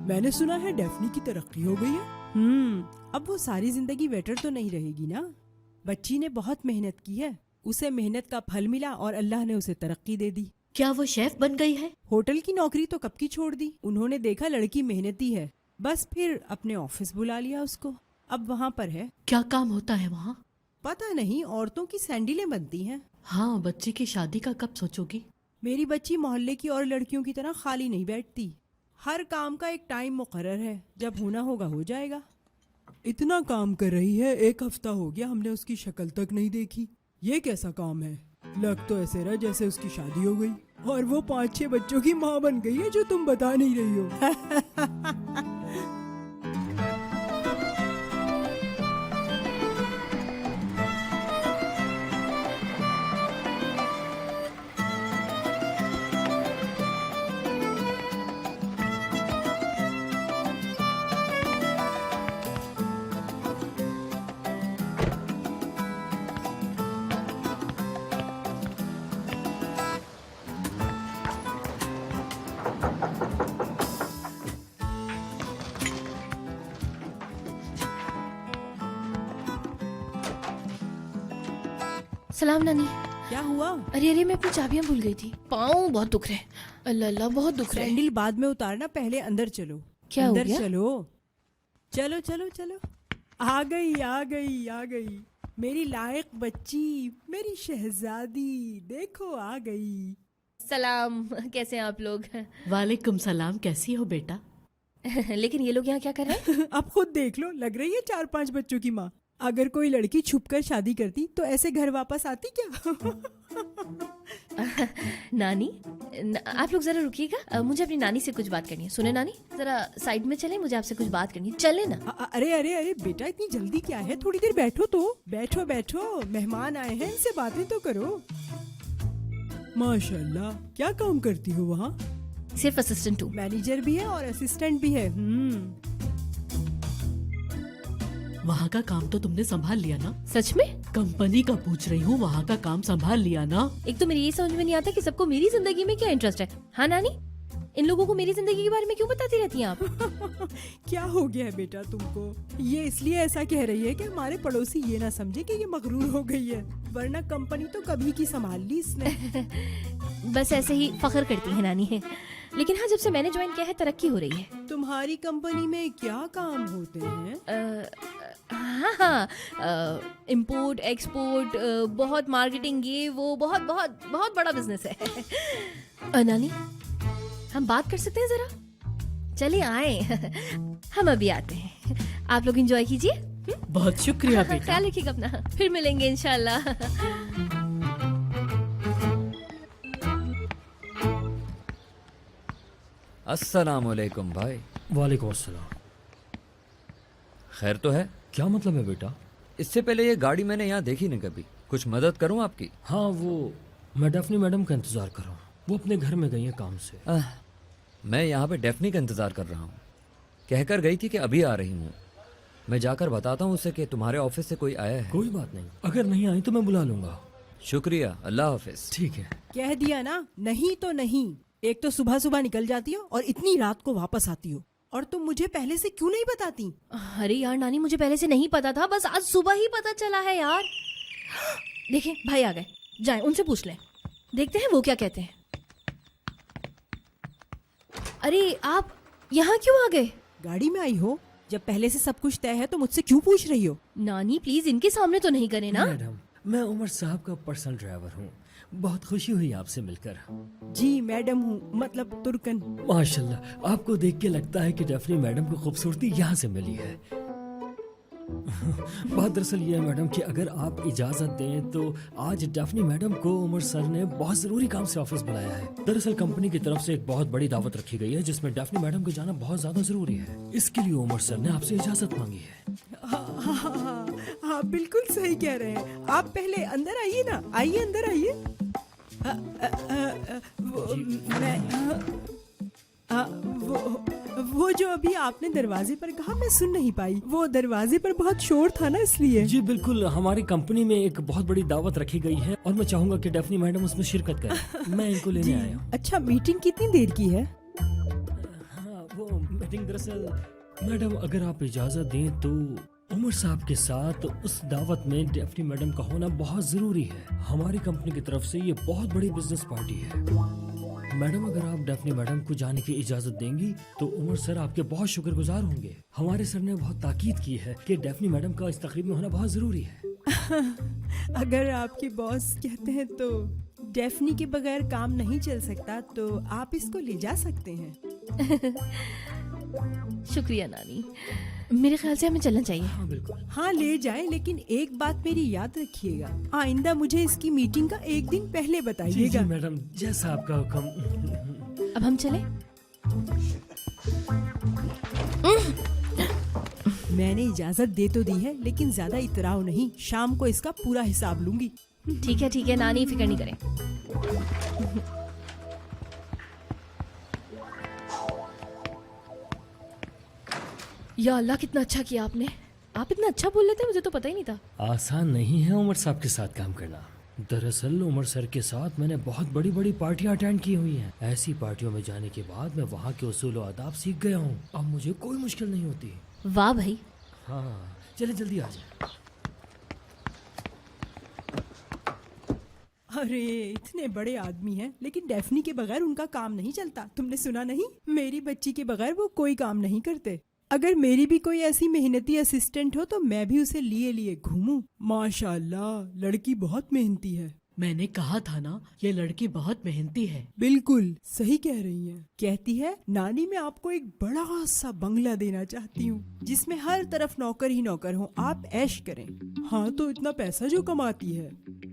मैंने सुना है डेफनी की तरक्की हो गई है। अब वो सारी जिंदगी वेटर तो नहीं रहेगी ना। बच्ची ने बहुत मेहनत की है, उसे मेहनत का फल मिला और अल्लाह ने उसे तरक्की दे दी। क्या वो शेफ बन गई है? होटल की नौकरी तो कब की छोड़ दी। उन्होंने देखा लड़की मेहनती है, बस फिर अपने ऑफिस बुला लिया उसको। अब वहाँ पर है। क्या काम होता है वहाँ? पता नहीं, औरतों की सैंडलें बनती हैं। हाँ, बच्चे की शादी का कब सोचोगी? मेरी बच्ची मोहल्ले की और लड़कियों की तरह खाली नहीं बैठती। हर काम का एक टाइम मुकर्रर है, जब होना होगा हो जाएगा। इतना काम कर रही है, 1 हफ्ता हो गया हमने उसकी शक्ल तक नहीं देखी। ये कैसा काम है? लग तो ऐसे रहा जैसे उसकी शादी हो गई और वो 5-6 बच्चों की माँ बन गई है, जो तुम बता नहीं रही हो। सलाम नानी। क्या हुआ? अरे अरे, मैं अपनी चाबियां भूल गई थी। पाँव बहुत दुख रहे। अल्लाह अल्लाह, बहुत दुख रहे। सैंडल बाद में उतारना, पहले अंदर चलो। क्या अंदर हो गया? चलो चलो चलो चलो। आ गई आ गई आ गई मेरी लायक बच्ची, मेरी शहजादी। देखो आ गई। सलाम, कैसे हैं आप लोग? वालेकुम सलाम, कैसी हो बेटा? लेकिन ये लोग यहाँ क्या कर रहे हैं? अब खुद देख लो, लग रही है 4-5 बच्चों की माँ। अगर कोई लड़की छुपकर शादी करती तो ऐसे घर वापस आती क्या? नानी, आप लोग जरा रुकिएगा, मुझे अपनी नानी से कुछ बात करनी है। सुने नानी, जरा साइड में चले, मुझे आपसे कुछ बात करनी है। चले ना। अरे अरे अरे बेटा, इतनी जल्दी क्या है? थोड़ी देर बैठो तो। बैठो बैठो, मेहमान आए हैं, इनसे बातें तो करो। माशाल्लाह, क्या काम करती हो वहाँ? सिर्फ असिस्टेंट हूँ। मैनेजर भी है और असिस्टेंट भी है। वहाँ का काम तो तुमने संभाल लिया ना? सच में? कंपनी का पूछ रही हूँ, वहाँ का काम संभाल लिया ना? एक तो मेरी ये समझ में नहीं आता कि सबको मेरी जिंदगी में क्या इंटरेस्ट है। हाँ नानी, इन लोगों को मेरी जिंदगी के बारे में क्यों बताती रहती हैं आप? क्या हो गया है बेटा तुमको? ये इसलिए ऐसा कह रही है कि हमारे पड़ोसी ये ना समझे कि ये मगरूर हो गई है, वरना कंपनी तो कभी की संभाल ली इसने। बस ऐसे ही फख्र करती है नानी है। लेकिन हाँ, जब से मैंने ज्वाइन किया है तरक्की हो रही है। तुम्हारी कंपनी में क्या काम होते हैं? हाँ, इम्पोर्ट एक्सपोर्ट, बहुत मार्केटिंग, ये वो बहुत बहुत बहुत बड़ा बिजनेस है। नानी, हम बात कर सकते हैं जरा? चलिए आए। हम अभी आते हैं, आप लोग एंजॉय कीजिए। बहुत शुक्रिया बेटा। ख्याल रखिएगा अपना, फिर मिलेंगे इंशाल्लाह। अस्सलामुअलैकुम भाई। वालेकुम अस्सलाम। खैर तो है? क्या मतलब है बेटा? इससे पहले ये गाड़ी मैंने यहाँ देखी नहीं कभी, कुछ मदद करूँ आपकी? हाँ, वो मैं डेफनी मैडम का इंतजार कर रहा हूँ, वो अपने घर में गई है काम से। मैं यहाँ पे डेफनी का इंतजार कर रहा हूँ। कहकर गई थी कि अभी आ रही हूँ। मैं जाकर बताता हूँ उसे कि तुम्हारे ऑफिस से कोई आया है। कोई बात नहीं, अगर नहीं आई तो मैं बुला लूंगा। शुक्रिया, अल्लाह हाफिज। ठीक है। कह दिया ना, नहीं तो नहीं। एक तो सुबह सुबह निकल जाती हो और इतनी रात को वापस आती हो, और तुम मुझे पहले से क्यों नहीं बताती? अरे यार नानी, मुझे पहले से नहीं पता था, बस आज सुबह ही पता चला है यार। देखें, भाई आ गए, जाएं उनसे पूछ लें, देखते हैं वो क्या कहते हैं। अरे आप यहाँ क्यों आ गए? गाड़ी में आई हो? जब पहले से सब कुछ तय है तो मुझसे क्यों पूछ रही हो? नानी प्लीज इनके सामने तो नहीं करे ना। मैडम, मैं उमर साहब का पर्सनल ड्राइवर हूँ, बहुत खुशी हुई आपसे मिलकर। जी मैडम हूँ, मतलब तुर्कन। माशाल्लाह, आपको देख के लगता है कि डेफनी मैडम को खूबसूरती यहाँ से मिली है। बात दरअसल ये है मैडम कि अगर आप इजाज़त दें तो आज डेफनी मैडम को उमर सर ने बहुत ज़रूरी काम से ऑफिस बुलाया है। दरअसल कंपनी की तरफ से एक बहुत बड़ी दावत रखी गई है जिसमें डेफनी मैडम को जाना बहुत ज़्यादा ज़रूरी है। इसके लिए उमर सर ने आपसे इजाज़त मांगी है। हाँ, बिल्कुल सही कह रहे हैं आप। पहले अंदर आइए ना, आइए अंदर आइए। वो जो अभी आपने दरवाजे पर कहा मैं सुन नहीं पाई, वो दरवाजे पर बहुत शोर था ना इसलिए। जी बिल्कुल, हमारी कंपनी में एक बहुत बड़ी दावत रखी गई है और मैं चाहूंगा कि डेफनी मैडम उसमें शिरकत करें। मैं इनको लेने आया हूँ। अच्छा, मीटिंग कितनी देर की है? हाँ, वो मीटिंग दरअसल मैडम अगर आप इजाजत दें तो उमर साहब के साथ उस दावत में डेफनी मैडम का होना बहुत जरूरी है। हमारी कंपनी की तरफ से ये बहुत बड़ी बिजनेस पार्टी है। मैडम अगर आप डेफनी मैडम को जाने की इजाजत देंगी तो उमर सर आपके बहुत शुक्रगुजार होंगे। हमारे सर ने बहुत ताकीद की है कि डेफनी मैडम का इस तकरीब में होना बहुत जरूरी है। अगर आपके बॉस कहते हैं तो डेफनी के बगैर काम नहीं चल सकता, तो आप इसको ले जा सकते हैं। शुक्रिया नानी, मेरे ख्याल से हमें चलना चाहिए। हाँ बिल्कुल। हाँ ले जाएं, लेकिन एक बात मेरी याद रखिएगा, आइंदा मुझे इसकी मीटिंग का एक दिन पहले बताइएगा। जी मैडम, जैसा आपका हुक्म। अब हम चले? मैंने इजाजत दे तो दी है, लेकिन ज्यादा इतराव नहीं, शाम को इसका पूरा हिसाब लूंगी। ठीक है नानी, फिक्र नहीं करें। या अल्लाह, कितना अच्छा किया आपने। आप इतना अच्छा बोल लेते हैं, मुझे तो पता ही नहीं था। आसान नहीं है उमर साहब के साथ काम करना। दरअसल उमर सर के साथ मैंने बहुत बड़ी बड़ी पार्टियां अटेंड की हुई हैं। ऐसी पार्टियों में जाने के बाद मैं वहाँ के उसूल और आदाब सीख गया हूँ। अब मुझे कोई मुश्किल नहीं होती। वाह भाई। हाँ, चले जल्दी आ जाए। अरे इतने बड़े आदमी हैं, लेकिन डेफनी के बगैर उनका काम नहीं चलता। तुमने सुना नहीं? मेरी बच्ची के बगैर वो कोई काम नहीं करते। अगर मेरी भी कोई ऐसी मेहनती असिस्टेंट हो तो मैं भी उसे लिए लिए घूमूं। माशाल्लाह, लड़की बहुत मेहनती है। मैंने कहा था ना, ये लड़की बहुत मेहनती है। बिल्कुल सही कह रही हैं। कहती है नानी मैं आपको एक बड़ा सा बंगला देना चाहती हूँ जिसमें हर तरफ नौकर ही नौकर हो, आप ऐश करें। हाँ तो इतना पैसा जो कमाती है।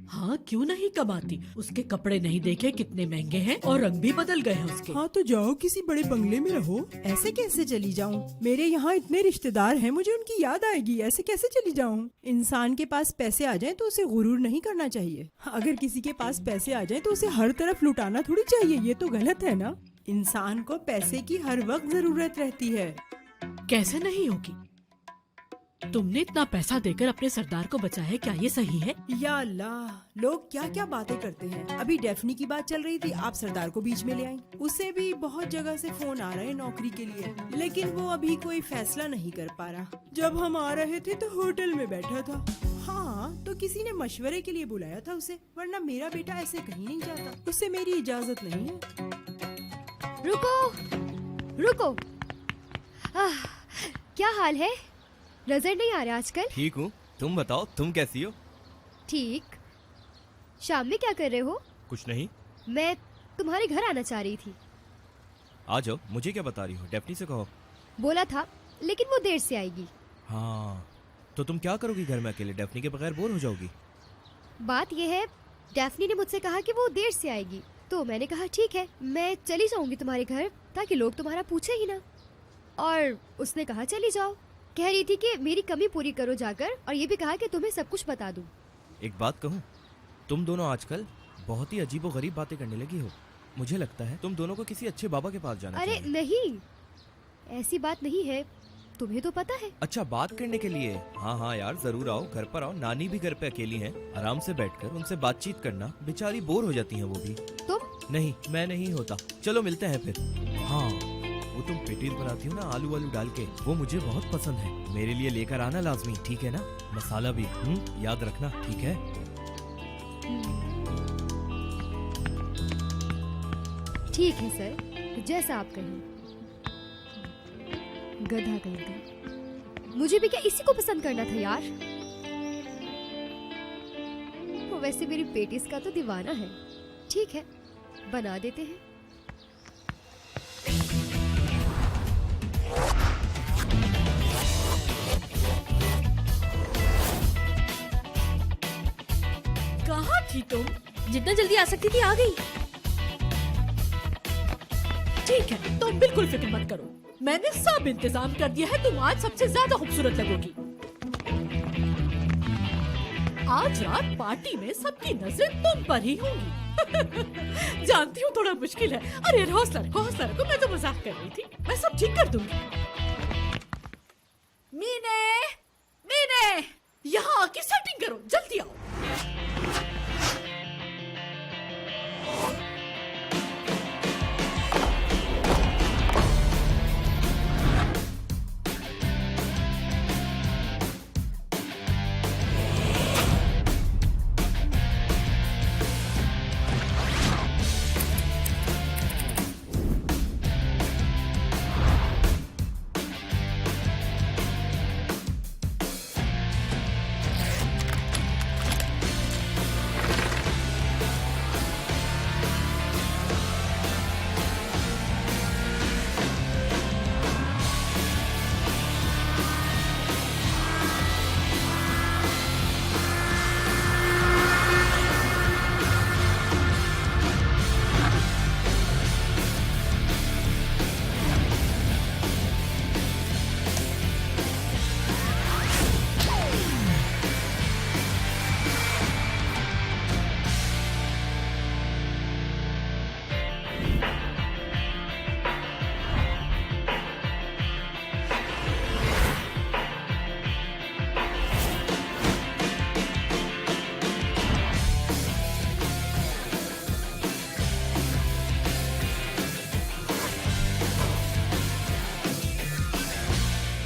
हाँ क्यों नहीं कमाती, उसके कपड़े नहीं देखे कितने महंगे हैं और रंग भी बदल गए हैं उसके। हाँ तो जाओ किसी बड़े बंगले में रहो। ऐसे कैसे चली जाऊँ, मेरे यहाँ इतने रिश्तेदार हैं, मुझे उनकी याद आएगी, ऐसे कैसे चली जाऊँ। इंसान के पास पैसे आ जाएं तो उसे गुरूर नहीं करना चाहिए। अगर किसी के पास पैसे आ जाएं तो उसे हर तरफ लुटाना थोड़ी चाहिए, ये तो गलत है ना। इंसान को पैसे की हर वक्त जरूरत रहती है। कैसे नहीं होगी, तुमने इतना पैसा देकर अपने सरदार को बचाया है, क्या ये सही है? या अल्लाह, लोग क्या क्या बातें करते हैं। अभी डेफनी की बात चल रही थी, आप सरदार को बीच में ले आई। उसे भी बहुत जगह से फोन आ रहे हैं नौकरी के लिए, लेकिन वो अभी कोई फैसला नहीं कर पा रहा। जब हम आ रहे थे तो होटल में बैठा था। हाँ तो किसी ने मशवरे के लिए बुलाया था उसे, वरना मेरा बेटा ऐसे कहीं नहीं जाता, उससे मेरी इजाजत नहीं है। रुको रुको, क्या हाल है? नजर नहीं आ रहा आजकल। ठीक हूँ, तुम बताओ तुम कैसी हो? ठीक। शाम में क्या कर रहे हो? कुछ नहीं। मैं तुम्हारे घर आना चाह रही थी। आ जाओ, मुझे क्या बता रही हो, डेफनी से कहो। बोला था लेकिन वो देर से आएगी। हाँ तो तुम क्या करोगी घर में अकेले, डेफनी के बगैर बोर हो जाओगी। बात यह है, डेफनी ने मुझसे कहा कि वो देर से आएगी, तो मैंने कहा ठीक है मैं चली जाऊंगी तुम्हारे घर, ताकि लोग तुम्हारा पूछे ही ना। और उसने कहा चली जाओ, कह रही थी कि मेरी कमी पूरी करो जाकर, और ये भी कहा कि तुम्हें सब कुछ बता दूं। एक बात कहूँ, तुम दोनों आजकल बहुत ही अजीबो गरीब बातें करने लगी हो। मुझे लगता है तुम दोनों को किसी अच्छे बाबा के पास जाना अरे चाहिए। नहीं, ऐसी बात नहीं है, तुम्हें तो पता है। अच्छा, बात करने के लिए? हाँ हाँ यार, जरूर आओ, घर पर आओ। नानी भी घर पे अकेली हैं, आराम से बैठकर उनसे बातचीत करना, बेचारी बोर हो जाती हैं वो भी। तुम? नहीं, मैं नहीं होता। चलो मिलते हैं फिर। हाँ, वो तुम पेटीज बनाती हो ना आलू वालू डाल के, वो मुझे बहुत पसंद है। मेरे लिए लेकर आना लाजमी, ठीक है ना? मसाला भी याद रखना, ठीक है? ठीक है सर, जैसा आप कहें। गधा कहीं का, मुझे भी क्या इसी को पसंद करना था यार। वो वैसे मेरी पेटिस का तो दीवाना है। ठीक है, बना देते हैं। कहाँ थी तुम? जितना जल्दी आ सकती थी आ गई। ठीक है, तुम बिल्कुल फिक्र मत करो, मैंने सब इंतजाम कर दिया है। तुम आज सबसे ज्यादा खूबसूरत लगोगी। आज रात पार्टी में सबकी नजरें तुम पर ही होंगी। जानती हूँ थोड़ा मुश्किल है। अरे हौसला रखो, मैं तो मजाक कर रही थी, मैं सब ठीक कर दूंगी। मीने, यहाँ आके सेटिंग करो, जल्दी आओ।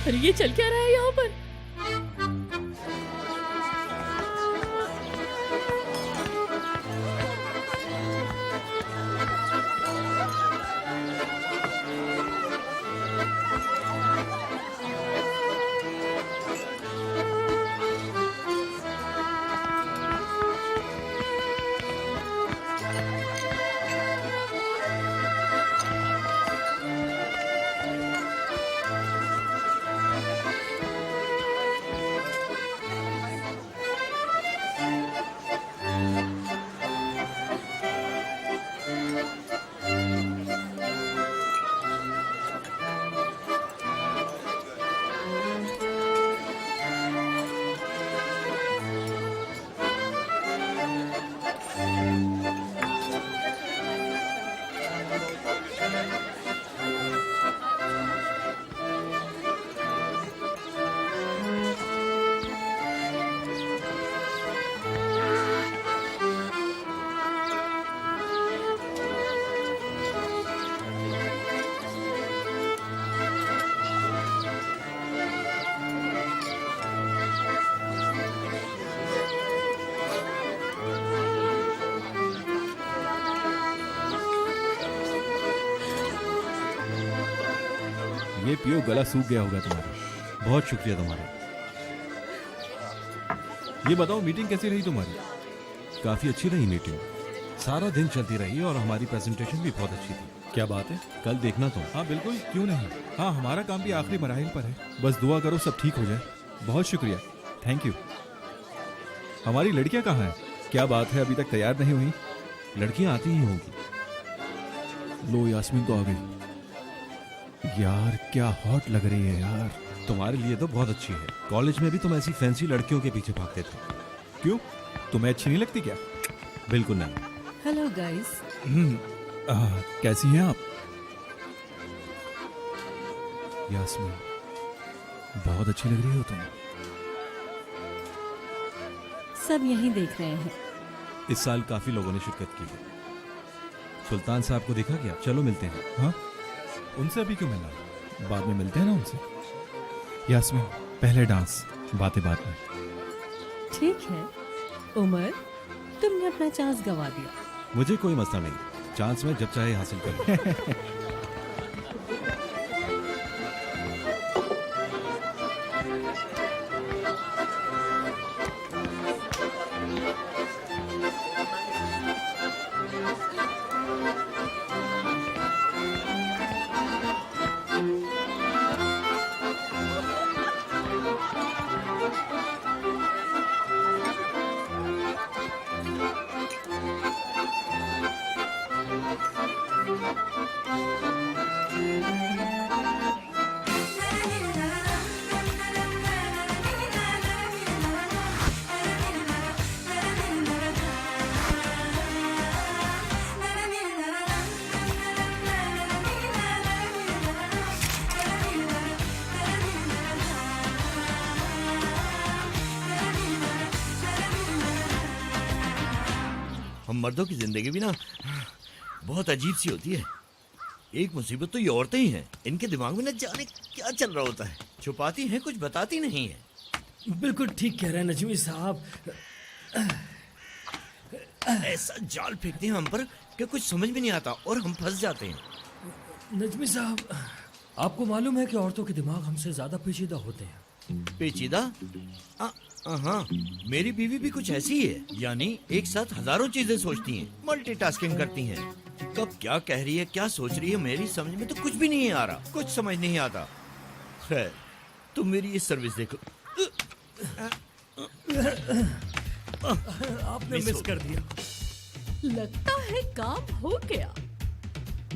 अरे ये चल क्या रहा है यहाँ पर? ये पियो, गला सूख गया होगा तुम्हारा। बहुत शुक्रिया तुम्हारा। ये बताओ मीटिंग कैसी रही तुम्हारी? काफी अच्छी रही मीटिंग, सारा दिन चलती रही और हमारी प्रेजेंटेशन भी बहुत अच्छी थी। क्या बात है? कल देखना तुम। हाँ बिल्कुल, क्यों नहीं। हाँ, हमारा काम भी आखिरी मराहिल पर है, बस दुआ करो सब ठीक हो जाए। बहुत शुक्रिया, थैंक यू। हमारी लड़कियां कहाँ हैं? क्या बात है, अभी तक तैयार नहीं हुई? लड़कियां आती ही होंगी। लो, यास्मीन तो आ गई। यार क्या हॉट लग रही है यार। तुम्हारे लिए तो बहुत अच्छी है, कॉलेज में भी तुम ऐसी फैंसी लड़कियों के पीछे भागते थे। क्यों, तुम्हें अच्छी नहीं लगती क्या? बिल्कुल नहीं। Hello guys. कैसी हैं आप? यास्मीन, बहुत अच्छी लग रही हो तुम। सब यहीं देख रहे हैं। इस साल काफी लोगों ने शिरकत की है। सुल्तान साहब को देखा क्या? चलो मिलते हैं। हाँ, उनसे अभी क्यों मिलना, बाद में मिलते हैं ना उनसे। यास्मीन, पहले डांस, बातें बाद में। ठीक है उमर, तुमने अपना चांस गवा दिया। मुझे कोई मसला नहीं, चांस में जब चाहे हासिल कर लूं। हम मर्दों की जिंदगी भी ना बहुत अजीब सी होती है। एक मुसीबत तो ये औरतें ही हैं, इनके दिमाग में न जाने क्या चल रहा होता है, छुपाती हैं कुछ, बताती नहीं है। बिल्कुल ठीक कह रहे हैं नजमी साहब। ऐसा जाल फेंकते हैं हम पर कि कुछ समझ में नहीं आता और हम फंस जाते हैं। नजमी साहब, आपको मालूम है कि औरतों के दिमाग हमसे ज्यादा पेचीदा होते हैं। पेचीदा? हाँ, मेरी बीवी भी कुछ ऐसी है, यानी एक साथ हजारों चीजें सोचती हैं, मल्टीटास्किंग करती हैं। कब क्या कह रही है, क्या सोच रही है, मेरी समझ में तो कुछ भी नहीं आ रहा, कुछ समझ नहीं आता। खैर, तुम मेरी ये सर्विस देखो। आपने मिस कर दिया। लगता है काम हो गया।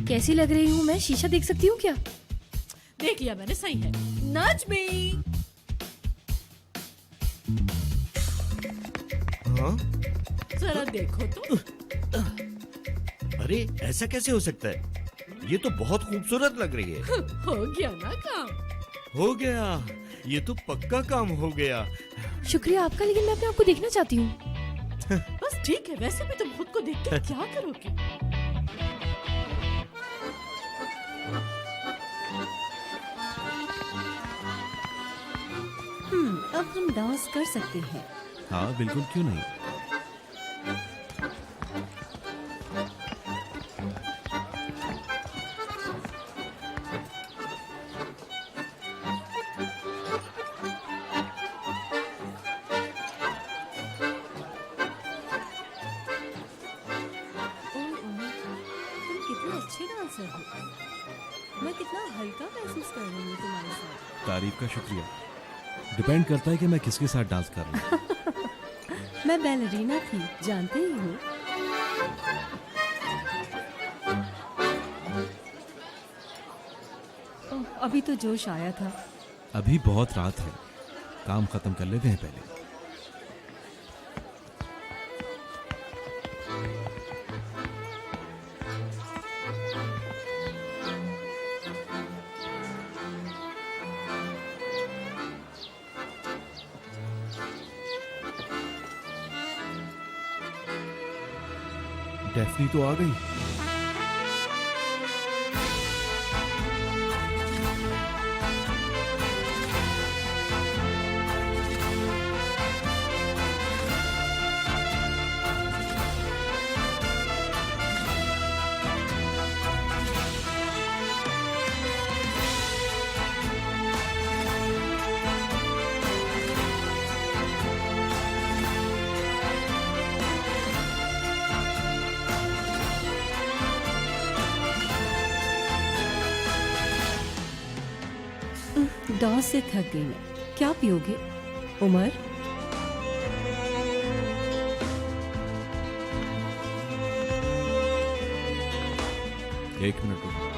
कैसी लग रही हूँ मैं? शीशा देख सकती हूँ क्या? देख लिया मैंने, सही है। नजमी, हाँ? जरा देखो तो। अरे ऐसा कैसे हो सकता है, ये तो बहुत खूबसूरत लग रही है। हो गया ना काम। हो गया, ये तो पक्का काम हो गया। शुक्रिया आपका, लेकिन मैं अपने आप को देखना चाहती हूँ। बस ठीक है, वैसे भी तुम खुद को देख के क्या करोगे? अब हम डांस कर सकते हैं। हाँ बिल्कुल, क्यों नहीं। कितने अच्छे डांसर हो। मैं कितना हल्का महसूस कर रही हूँ तुम्हारे साथ। तारीफ का शुक्रिया। डिपेंड करता है कि मैं किसके साथ डांस कर रहा हूँ। मैं बैलरीना थी, जानते ही हो। अभी तो जोश आया था। अभी बहुत रात है, काम खत्म कर लेते हैं पहले। डेफनी तो आ गई। डांस से थक गई मैं। क्या पियोगे उमर? एक मिनट रुको।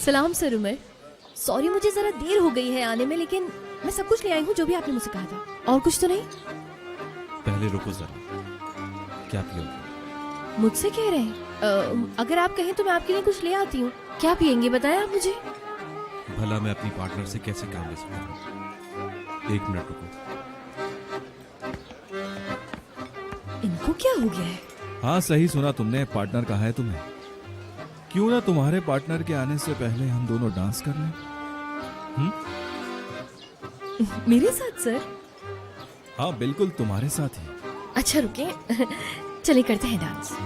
सलाम सर उमर। सॉरी मुझे जरा देर हो गई है आने में, लेकिन मैं सब कुछ ले आई हूँ जो भी आपने मुझसे कहा था। और कुछ तो नहीं? पहले रुको जरा, क्या पियोगे? मुझसे कह रहे हैं? अगर आप कहें तो मैं आपके लिए कुछ ले आती हूँ। क्या पियेंगे बताएं आप मुझे। भला मैं अपनी पार्टनर से कैसे काम ले सकता हूँ? एक मिनट रुको। इनको क्या हो गया है? हाँ सही सुना तुमने, पार्टनर कहा है तुम्हें। क्यों ना तुम्हारे पार्टनर के आने से पहले हम दोनों डांस कर लें? मेरे साथ सर? हाँ बिल्कुल तुम्हारे साथ ही। अच्छा रुके, चले करते हैं डांस।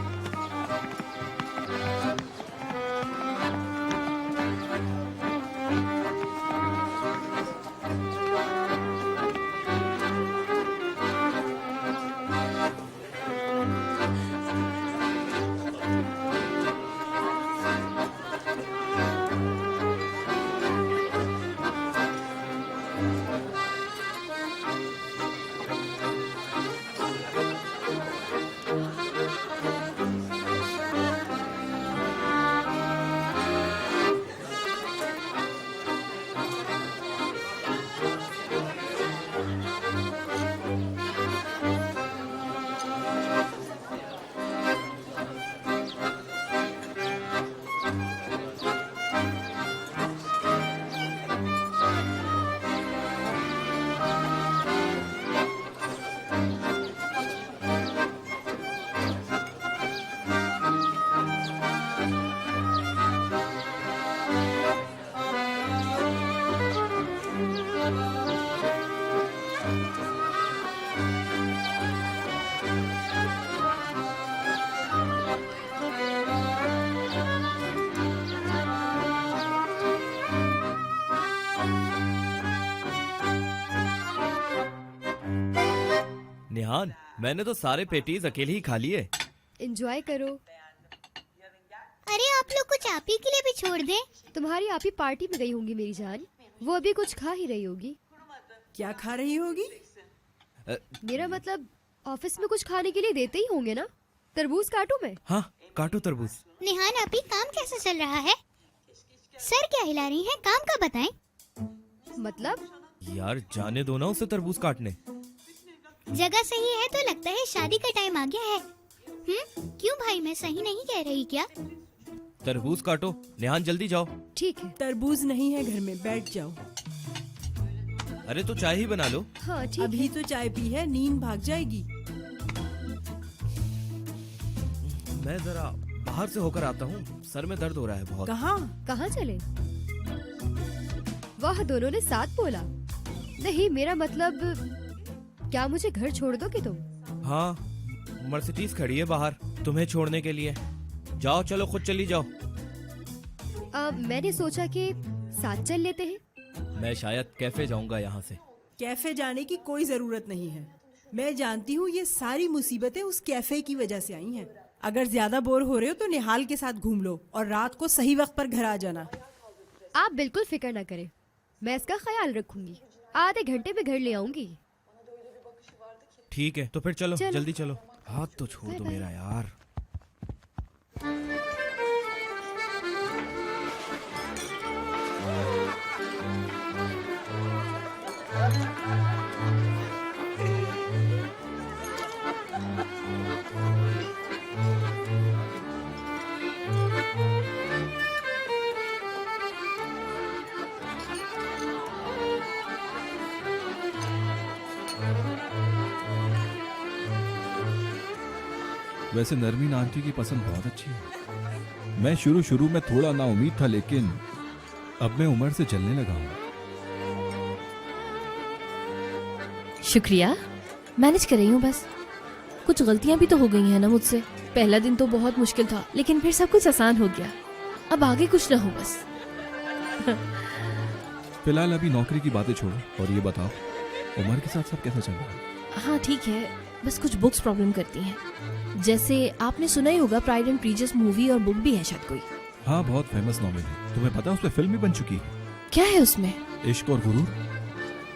निहान, मैंने तो सारे पेटीज अकेले ही खा लिए। एंजॉय करो। अरे आप लोग कुछ आप ही के लिए भी छोड़ दें। तुम्हारी आप ही पार्टी में गई होंगी मेरी जान, वो अभी कुछ खा ही रही होगी। क्या खा रही होगी? मेरा मतलब ऑफिस में कुछ खाने के लिए देते ही होंगे ना। तरबूज काटूं मैं? हाँ काटो तरबूज। निहान आप ही काम कैसा चल रहा है? सर क्या हिला रही हैं? काम का बताएं। मतलब? यार जाने दो ना उसे तरबूज काटने। जगह सही है तो लगता है शादी का टाइम आ गया है। क्यों भाई, मैं सही नहीं कह रही क्या? तरबूज काटो। निहान जल्दी जाओ। ठीक है। तरबूज नहीं है घर में, बैठ जाओ। अरे तो चाय ही बना लो। हाँ ठीक अभी है। तो चाय पी है, नींद भाग जाएगी। मैं जरा बाहर से होकर आता हूँ, सर में दर्द हो रहा है बहुत। कहाँ चले? वाह, दोनों ने साथ बोला। नहीं मेरा मतलब, क्या मुझे घर छोड़ दोगे तुम? हाँ, मर्सिडीज खड़ी है बाहर तुम्हें छोड़ने के लिए। जाओ चलो, खुद चली जाओ। मैंने सोचा कि साथ चल लेते हैं। मैं शायद कैफे जाऊंगा यहाँ से। कैफे जाने की कोई जरूरत नहीं है। मैं जानती हूँ ये सारी मुसीबतें उस कैफे की वजह से आई हैं। अगर ज्यादा बोर हो रहे हो तो निहाल के साथ घूम लो और रात को सही वक्त पर घर आ जाना। आप बिल्कुल फिक्र ना करें, मैं इसका ख्याल रखूंगी। आधे घंटे में घर ले आऊंगी। ठीक है तो फिर चलो, चलो। जल्दी चलो। हाथ तो छोड़ दो मेरा यार। वैसे नरमीन आंटी की पसंद बहुत अच्छी है। मैं शुरू में थोड़ा नाउम्मीद था, लेकिन अब मैं उमर से चलने लगा हूँ। शुक्रिया, मैनेज कर रही हूँ बस। कुछ गलतियाँ भी तो हो गई हैं ना मुझसे। पहला दिन तो बहुत मुश्किल था, लेकिन फिर सब कुछ आसान हो गया। अब आगे कुछ ना हो बस। फिलहाल अभी नौकरी की बातें छोड़ो और ये बताओ, उमर के साथ सब कैसा चल रहा है? हाँ ठीक है, बस कुछ बुक्स प्रॉब्लम करती हैं। जैसे आपने सुना ही होगा, प्राइड एंड प्रीजुडिस मूवी और बुक भी है शायद कोई। हाँ, बहुत फेमस नॉवेल है। तुम्हें पता है उस पे फिल्म भी बन चुकी है। क्या है उसमें? इश्क और गुरूर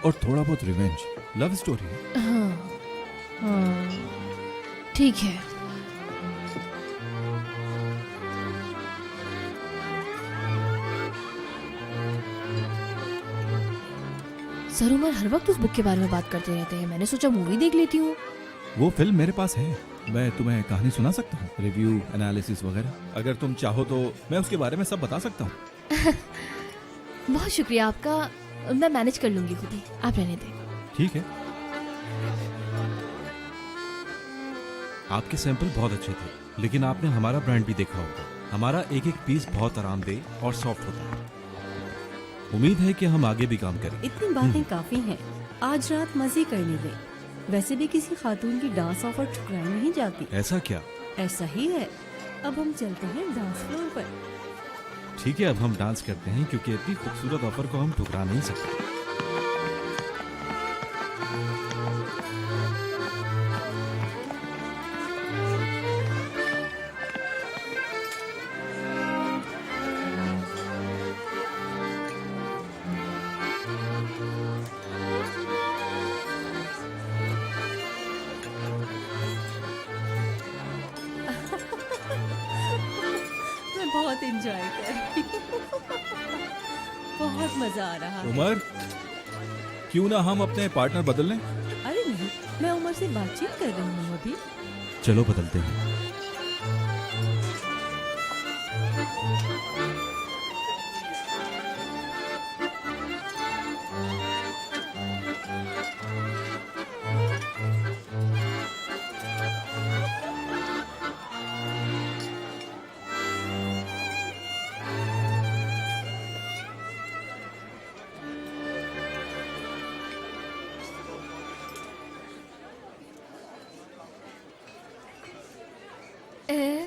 और थोड़ा बहुत रिवेंज, लव स्टोरी है। हाँ, ठीक है। सर उमर हर वक्त उस बुक के बारे में बात करते रहते हैं। मैंने सोचा मूवी देख लेती हूँ। वो फिल्म मेरे पास है, मैं तुम्हें कहानी सुना सकता हूँ, रिव्यू, एनालिसिस वगैरह। अगर तुम चाहो तो मैं उसके बारे में सब बता सकता हूँ। बहुत शुक्रिया आपका, मैं मैनेज कर लूंगी खुद ही, आप रहने दें। ठीक है। आपके सैंपल बहुत अच्छे थे, लेकिन आपने हमारा ब्रांड भी देखा होगा। हमारा एक एक पीस बहुत आरामदेह और सॉफ्ट होता है। उम्मीद है कि हम आगे भी काम करें। इतनी बातें काफी हैं। आज रात मजे करने दें। वैसे भी किसी खातून की डांस ऑफर ठुकराई नहीं जाती। ऐसा क्या? ऐसा ही है। अब हम चलते हैं डांस फ्लोर पर। ठीक है, अब हम डांस करते हैं, क्योंकि इतनी खूबसूरत ऑफर को हम ठुकरा नहीं सकते। मैं बहुत एंजॉय कर रही हूँ। बहुत मजा आ रहा है। उमर, क्यों ना हम अपने पार्टनर बदल लें? अरे नहीं, मैं उमर से बातचीत कर रही हूँ अभी। चलो बदलते हैं।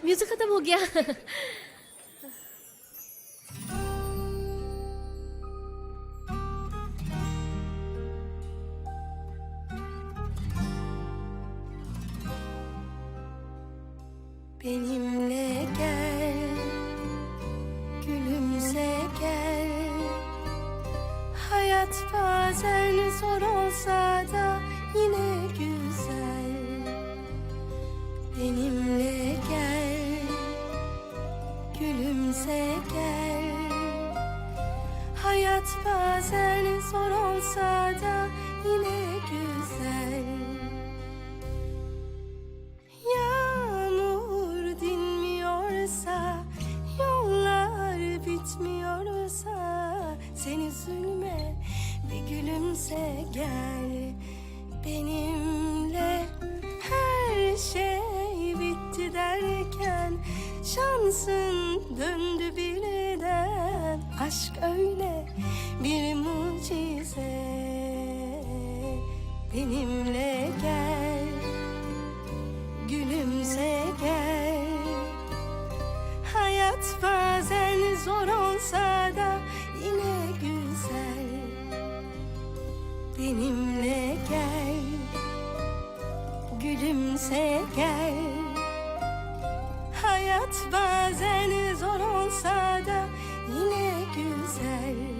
म्यूजिक खत्म हो गया। Benimle gel, gülümse gel. Hayat bazen zor olsa da yine güzel. Benimle gel, gülümse gel. Hayat bazen zor olsa da yine güzel. Yağmur dinmiyorsa, yollar bitmiyorsa, sen üzülme, bir gülümse gel. Benimle her şey bitti derken şansın döndü birden. Aşk öyle bir mucize. Benimle gel, gülümse gel. Hayat bazen zor olsa da yine güzel. Benimle gel, gülümse gel. Hayat bazen zor olsa da yine güzel.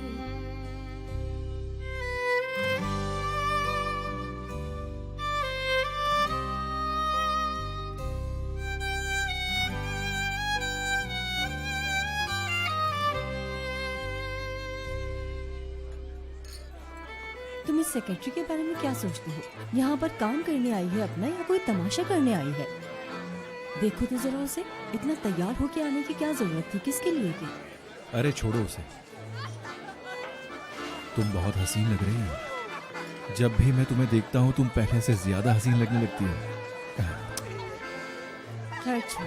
तुम इस secretary के बारे में क्या सोचती हो? यहाँ पर काम करने आई है अपना, या कोई तमाशा करने आई है? देखो तो जरा उसे, इतना तैयार होके आने की क्या जरूरत थी? किसके लिए की? अरे छोड़ो उसे, तुम बहुत हसीन लग रही हो। जब भी मैं तुम्हें देखता हूँ तुम पहले से ज्यादा हसीन लगने लगती हो। खैर छोड़,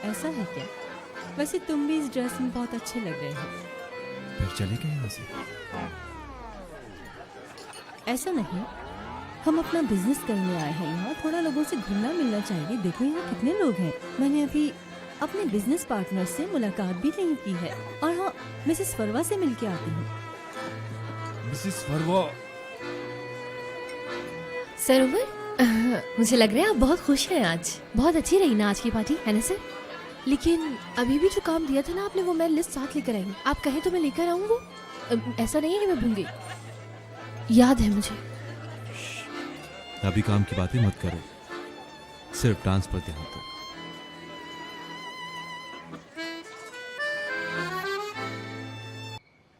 ऐसा है क्या? वैसे तुम भी इस ड्रेस में बहुत अच्छे लग रहे हो। फिर चले गए यहाँ से। ऐसा नहीं, हम अपना बिजनेस करने आए हैं यहाँ, थोड़ा लोगों से घुलना मिलना चाहिए। देखो यहाँ कितने लोग हैं। मैंने अभी अपने बिजनेस पार्टनर से मुलाकात भी नहीं की है। और हाँ, मिसेस फरवा से मिल के आती हूँ। मिसेस फरवा। सर उमर, मुझे लग रहा है आप बहुत खुश हैं आज। बहुत अच्छी रही ना आज की पार्टी, है ना सर? लेकिन अभी भी जो काम दिया था ना आपने, वो मैं लिस्ट साथ लेकर आई। आप कहें तो मैं लेकर आऊँ वो? ऐसा नहीं है कि मैं भूल गई, याद है मुझे। अभी काम की बातें मत करो, सिर्फ डांस पर ध्यान दो।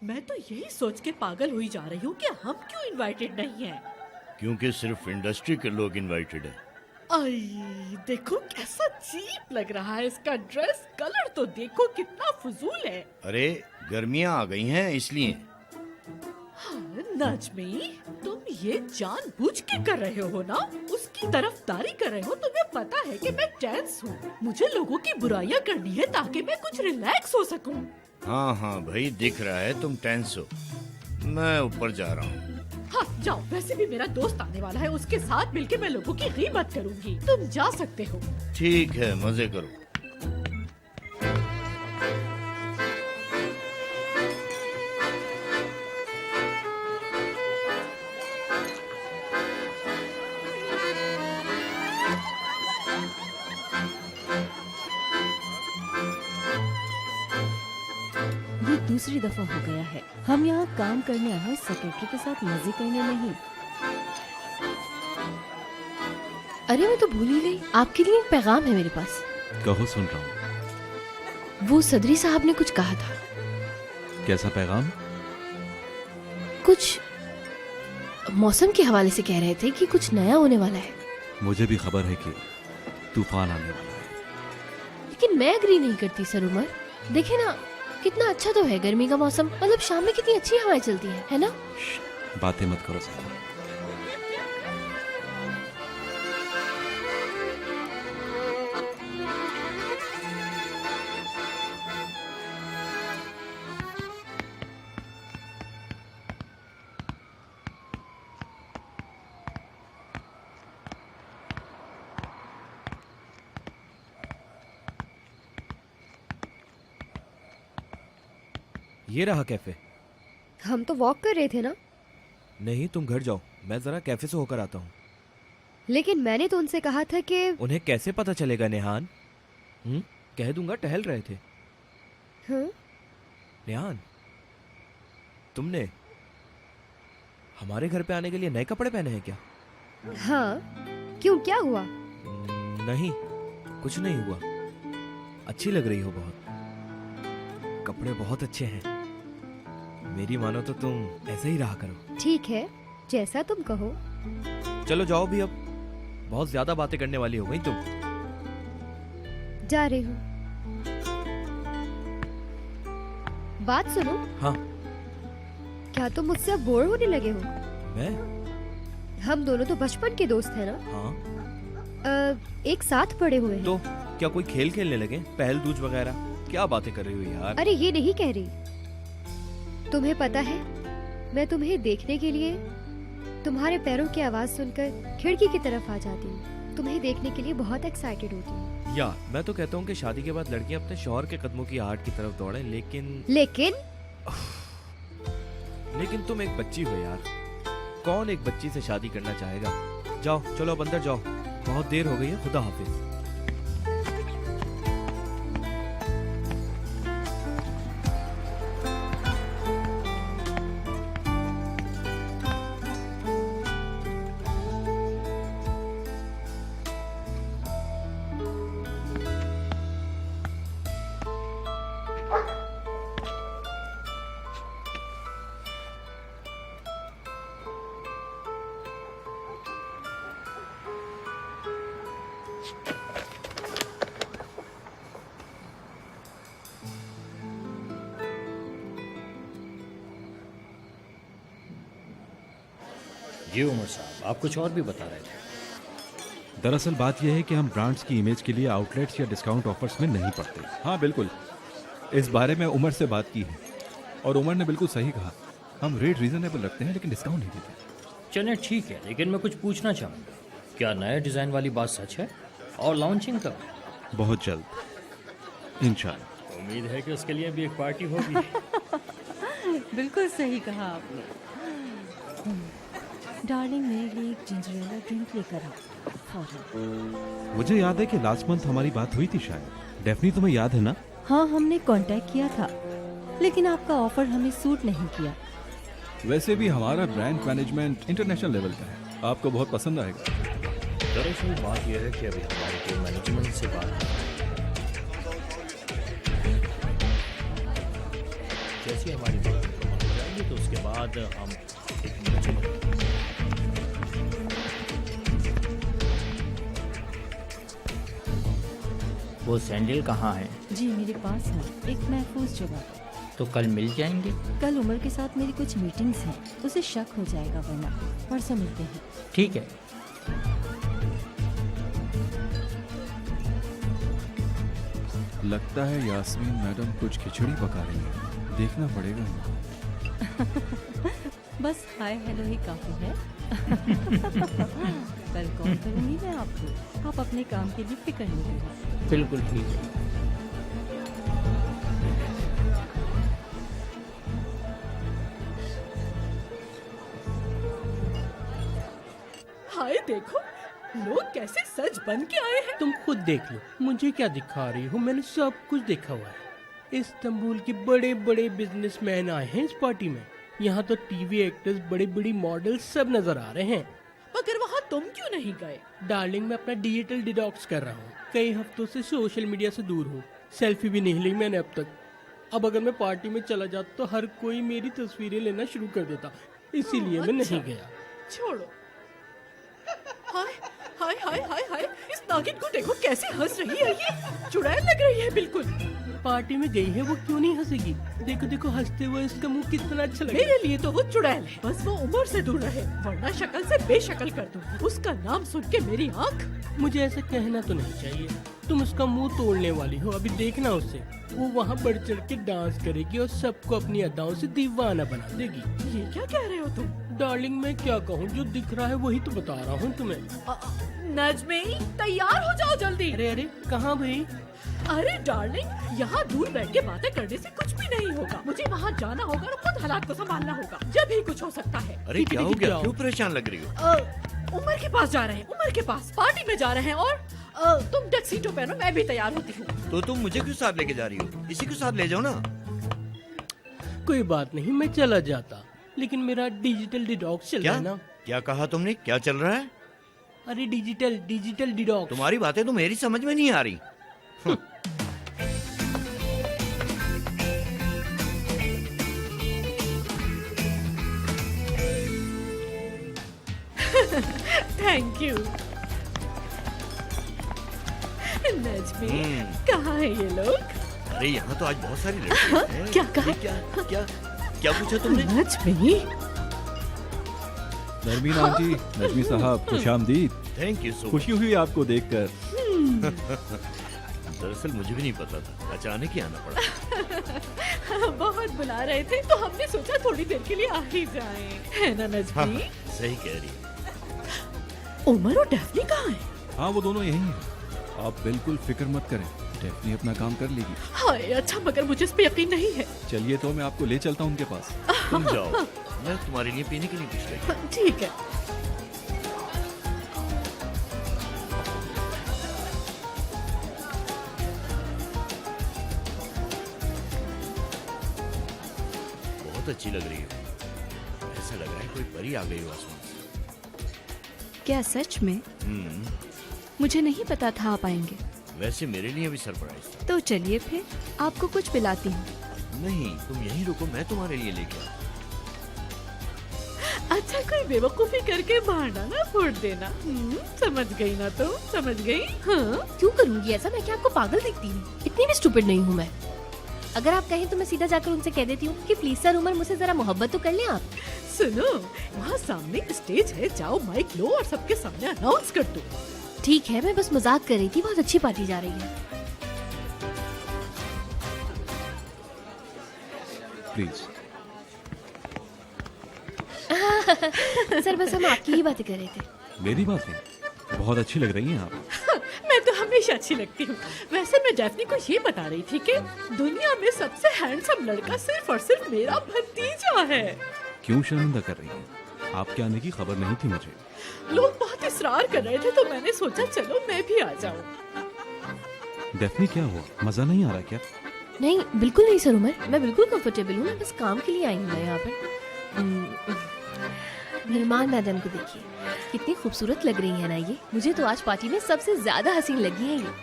मैं तो यही सोच के पागल हुई जा रही हूँ कि हम क्यों इनवाइटेड नहीं हैं। क्योंकि सिर्फ इंडस्ट्री के लोग इनवाइटेड हैं। आई देखो कैसा चीप लग रहा है इसका ड्रेस। कलर तो देखो कितना फजूल है। अरे गर्मियाँ आ गई हैं इसलिए। हाँ, नजमी, तुम ये जानबूझ के कर रहे हो ना? उसकी तरफदारी कर रहे हो। तुम्हें पता है कि मैं टेंस हूँ, मुझे लोगों की बुराइयां करनी है ताकि मैं कुछ रिलैक्स हो सकूं। हाँ हाँ भाई, दिख रहा है तुम टेंस हो। मैं ऊपर जा रहा हूँ। हाँ जाओ, वैसे भी मेरा दोस्त आने वाला है, उसके साथ मिलके मैं लोगों की गीबत करूंगी। तुम जा सकते हो। ठीक है, मजे करो। ये दूसरी दफा हो गया है। हम यहाँ काम करने आए हैं, सेक्रेटरी के साथ मजे करने नहीं। अरे मैं तो भूल ही गई, आपके लिए एक पैगाम है मेरे पास। कहो, सुन रहा हूँ। वो सदरी साहब ने कुछ कहा था। कैसा पैगाम? कुछ मौसम के हवाले से कह रहे थे कि कुछ नया होने वाला है। मुझे भी खबर है कि तूफान आने वाला है। लेकिन मैं एग्री नहीं करती सर उमर। देखे ना, कितना अच्छा तो है गर्मी का मौसम। मतलब शाम में कितनी अच्छी हवाएं चलती है ना? बातें मत करो ज़्यादा। ये रहा कैफे। हम तो वॉक कर रहे थे ना। नहीं, तुम घर जाओ, मैं जरा कैफे से होकर आता हूँ। लेकिन मैंने तो उनसे कहा था कि उन्हें कैसे पता चलेगा नेहान? कह दूंगा टहल रहे थे। हाँ? नेहान, तुमने हमारे घर पे आने के लिए नए कपड़े पहने हैं क्या? हाँ, क्यों, क्या हुआ? नहीं, कुछ नहीं हुआ। अच्छी लग रही हो बहुत। कपड़े बहुत अच्छे हैं। मेरी मानो तो तुम ऐसे ही रहा करो। ठीक है, जैसा तुम कहो। चलो जाओ भी अब, बहुत ज्यादा बातें करने वाली हो गई तुम। जा रही हूँ। बात सुनो। हाँ। क्या तुम मुझसे अब बोर होने लगे हो? मैं? हम दोनों तो बचपन के दोस्त हैं ना? हाँ। एक साथ पढ़े हुए हैं। तो क्या कोई खेल खेलने लगे, पहल दूज वगैरह? क्या बातें कर रही हो यार? अरे ये नहीं कह रही। तुम्हें पता है, मैं तुम्हें देखने के लिए तुम्हारे पैरों की आवाज सुनकर खिड़की की तरफ आ जाती हूँ। तुम्हें देखने के लिए बहुत एक्साइटेड होती हूँ। या मैं तो कहता हूँ कि शादी के बाद लड़कियां अपने शौहर के कदमों की आहट की तरफ दौड़े, लेकिन लेकिन तुम एक बच्ची हो यार। कौन एक बच्ची से शादी करना चाहेगा? जाओ, चलो अब अंदर जाओ, बहुत देर हो गई है। खुदा हाफिज। जी उमर साहब, आप कुछ और भी बता रहे थे। दरअसल बात यह है कि हम ब्रांड्स की इमेज के लिए आउटलेट्स या डिस्काउंट ऑफर्स में नहीं पड़ते। हाँ बिल्कुल, इस बारे में उमर से बात की है और उमर ने बिल्कुल सही कहा। हम रेट रीजनेबल रखते हैं लेकिन डिस्काउंट नहीं देते। चलें ठीक है, लेकिन मैं कुछ पूछना चाहूँगा, क्या नए डिज़ाइन वाली बात सच है? और लॉन्चिंग कब? बहुत जल्द इंशाल्लाह। उम्मीद है कि उसके लिए भी एक पार्टी होगी। बिल्कुल सही कहा आपने। डार्लिंग, मेरे लिए एक जिंजर ड्रिंक लेकर आओ फौरन। मुझे याद है कि लास्ट मंथ हमारी बात हुई थी शायद। डेफनी तुम्हें याद है ना? हाँ, हमने कांटेक्ट किया था, लेकिन आपका ऑफर हमें सूट नहीं किया। वैसे भी हमारा ब्रांड मैनेजमेंट इंटरनेशनल लेवल का है, आपको बहुत पसंद आएगा। दरअसल बात यह है कि अभी हमारे टीम मैनेजमेंट से बात जैसी हमारी बात हो जाएगी तो उसके बाद हम एक मीटिंग। वो सैंडल कहाँ है? जी मेरे पास है, एक महफूज जगह। तो कल मिल जाएंगे? कल उमर के साथ मेरी कुछ मीटिंग्स हैं, उसे शक हो जाएगा, वरना परसों मिलते हैं। ठीक है। लगता है यास्मीन मैडम कुछ खिचड़ी पका रही है, देखना पड़ेगा। बस हाय हेलो ही काफी है। कल कॉल करूंगी मैं आपको, आप अपने काम के लिए फिक्र नहीं करें। बिल्कुल ठीक है। हाय देखो, लोग कैसे सज बन के आए हैं। तुम खुद देख लो, मुझे क्या दिखा रही हो? मैंने सब कुछ देखा हुआ है। इस्तांबुल के बड़े बड़े बिजनेसमैन आए हैं इस पार्टी में। यहाँ तो टीवी एक्टर्स, बड़े बड़ी मॉडल सब नजर आ रहे हैं। मगर वहाँ तुम क्यों नहीं गए? डार्लिंग, मैं अपना डिजिटल डिटॉक्स कर रहा हूँ। कई हफ्तों से सोशल मीडिया से दूर हूँ। सेल्फी भी नहीं ली मैंने अब तक। अब अगर मैं पार्टी में चला जाता तो हर कोई मेरी तस्वीरें लेना शुरू कर देता, इसीलिए मैं नहीं गया। छोड़ो। हाय हाय हाय हाय हाय, इस नागिन को देखो कैसे हंस रही है, ये चुड़ैल लग रही है बिल्कुल। पार्टी में गई है, वो क्यों नहीं हंसेगी? देखो देखो, हंसते हुए इसका मुंह कितना अच्छा लग रहा है। मेरे लिए तो वो चुड़ैल है, बस वो उम्र से दूर रहे, वरना शक्ल से बेशक्ल कर दूं। उसका नाम सुन के मेरी आँख। मुझे ऐसा कहना तो नहीं चाहिए, तुम उसका मुंह तोड़ने वाली हो। अभी देखना उसे, वो वहाँ बढ़ चढ़ के डांस करेगी और सबको अपनी अदाओं से दीवाना बना देगी। ये क्या कह रहे हो तुम? डार्लिंग, मैं क्या कहूँ, जो दिख रहा है वही तो बता रहा हूँ तुम्हें। नजमी, तैयार हो जाओ जल्दी। अरे अरे, कहाँ भाई? अरे डार्लिंग, यहाँ दूर बैठ के बातें करने से कुछ भी नहीं होगा। मुझे वहाँ जाना होगा और खुद हालात को संभालना होगा, जब ही कुछ हो सकता है। अरे क्या हो गया, क्यों परेशान लग रही हो? उमर के पास जा रहे हैं, उमर के पास पार्टी में जा रहे हैं, और तुम टक्सीडो पहनो, मैं भी तैयार होती हूँ। तो तुम मुझे क्यों साथ लेके जा रही हो? इसी को साथ ले जाओ ना। कोई बात नहीं, मैं चला जाता, लेकिन मेरा डिजिटल डिटॉक्स चल रहा है ना। क्या कहा तुमने? क्या चल रहा है? अरे डिजिटल डिटॉक्स। तुम्हारी बातें तो मेरी समझ में नहीं आ रही। Thank you. नजमी, कहाँ है ये लोग? अरे यहाँ तो आज बहुत सारी लड़कियाँ हैं। क्या कहा? क्या पूछा तुमने? नजमी। नरमीन आंटी, नजमी साहब, खुशामदीद। Thank you so. खुशी हुई आपको देखकर। दरअसल मुझे भी नहीं पता था, अचानक ही आना पड़ा। बहुत बुला रहे थे तो हमने सोचा थोड़ी देर के लिए आ ही जाएं, है ना नजमी? सही कह रही है। उमर और डेफनी कहाँ है? हाँ, वो दोनों यही हैं। आप बिल्कुल फिक्र मत करें, डेफनी अपना काम कर लेगी। हाय अच्छा, मगर मुझे इस पे यकीन नहीं है। चलिए तो मैं आपको ले चलता हूँ उनके पास। तुम जाओ, मैं तुम्हारे लिए पीने के लिए कुछ लेकर। ठीक है। बहुत अच्छी लग रही हो, ऐसा लग रहा है कोई परी आ गई हो आसमान से। क्या सच में? मुझे नहीं पता था आप आएंगे। वैसे मेरे लिए भी सरप्राइज था। तो चलिए फिर आपको कुछ पिलाती हूँ। नहीं, तुम यहीं रुको, मैं तुम्हारे लिए लेके आता। अच्छा, कोई बेवकूफी करके बहाना ना फोड़ देना। समझ गई ना? तो समझ गई? हाँ? क्यों करूंगी ऐसा? मैं क्या आपको पागल दिखती हूँ? इतनी भी स्टूपिड नहीं हूँ मैं। अगर आप कहें तो मैं सीधा जाकर उनसे कह देती हूँ कि प्लीज सर उमर, मुझसे जरा मोहब्बत तो कर लें आप। सुनो, वहाँ सामने स्टेज है, जाओ माइक लो और सबके सामने अनाउंस कर दो। ठीक है, मैं बस मजाक कर रही थी। बहुत अच्छी पार्टी जा रही है। प्लीज। सर बस हम आपकी ही बातें कर रहे थे। मेरी बातें बहुत अच्छी लग रही हैं आप। मैं तो हमेशा अच्छी लगती हूँ। वैसे मैं डेफनी को ये बता रही थी कि दुनिया में सबसे हैंडसम लड़का सिर्फ और सिर्फ मेरा भतीजा है। क्यों शर्मिंदा कर रही हैं? आपके आने की खबर नहीं थी मुझे। लोग बहुत इसरार कर रहे थे तो मैंने सोचा चलो मैं भी आ जाऊँ। डेफनी क्या हुआ? मजा नहीं आ रहा क्या? नहीं, बिल्कुल नहीं सर उमर, मैं बिल्कुल कंफर्टेबल हूँ। मैं बस काम के लिए आई हूँ यहाँ पर। निर्माण मैडम को देखिए, कितनी खूबसूरत लग रही है ना ये। मुझे तो आज पार्टी में सबसे ज्यादा हसीन लगी है ये।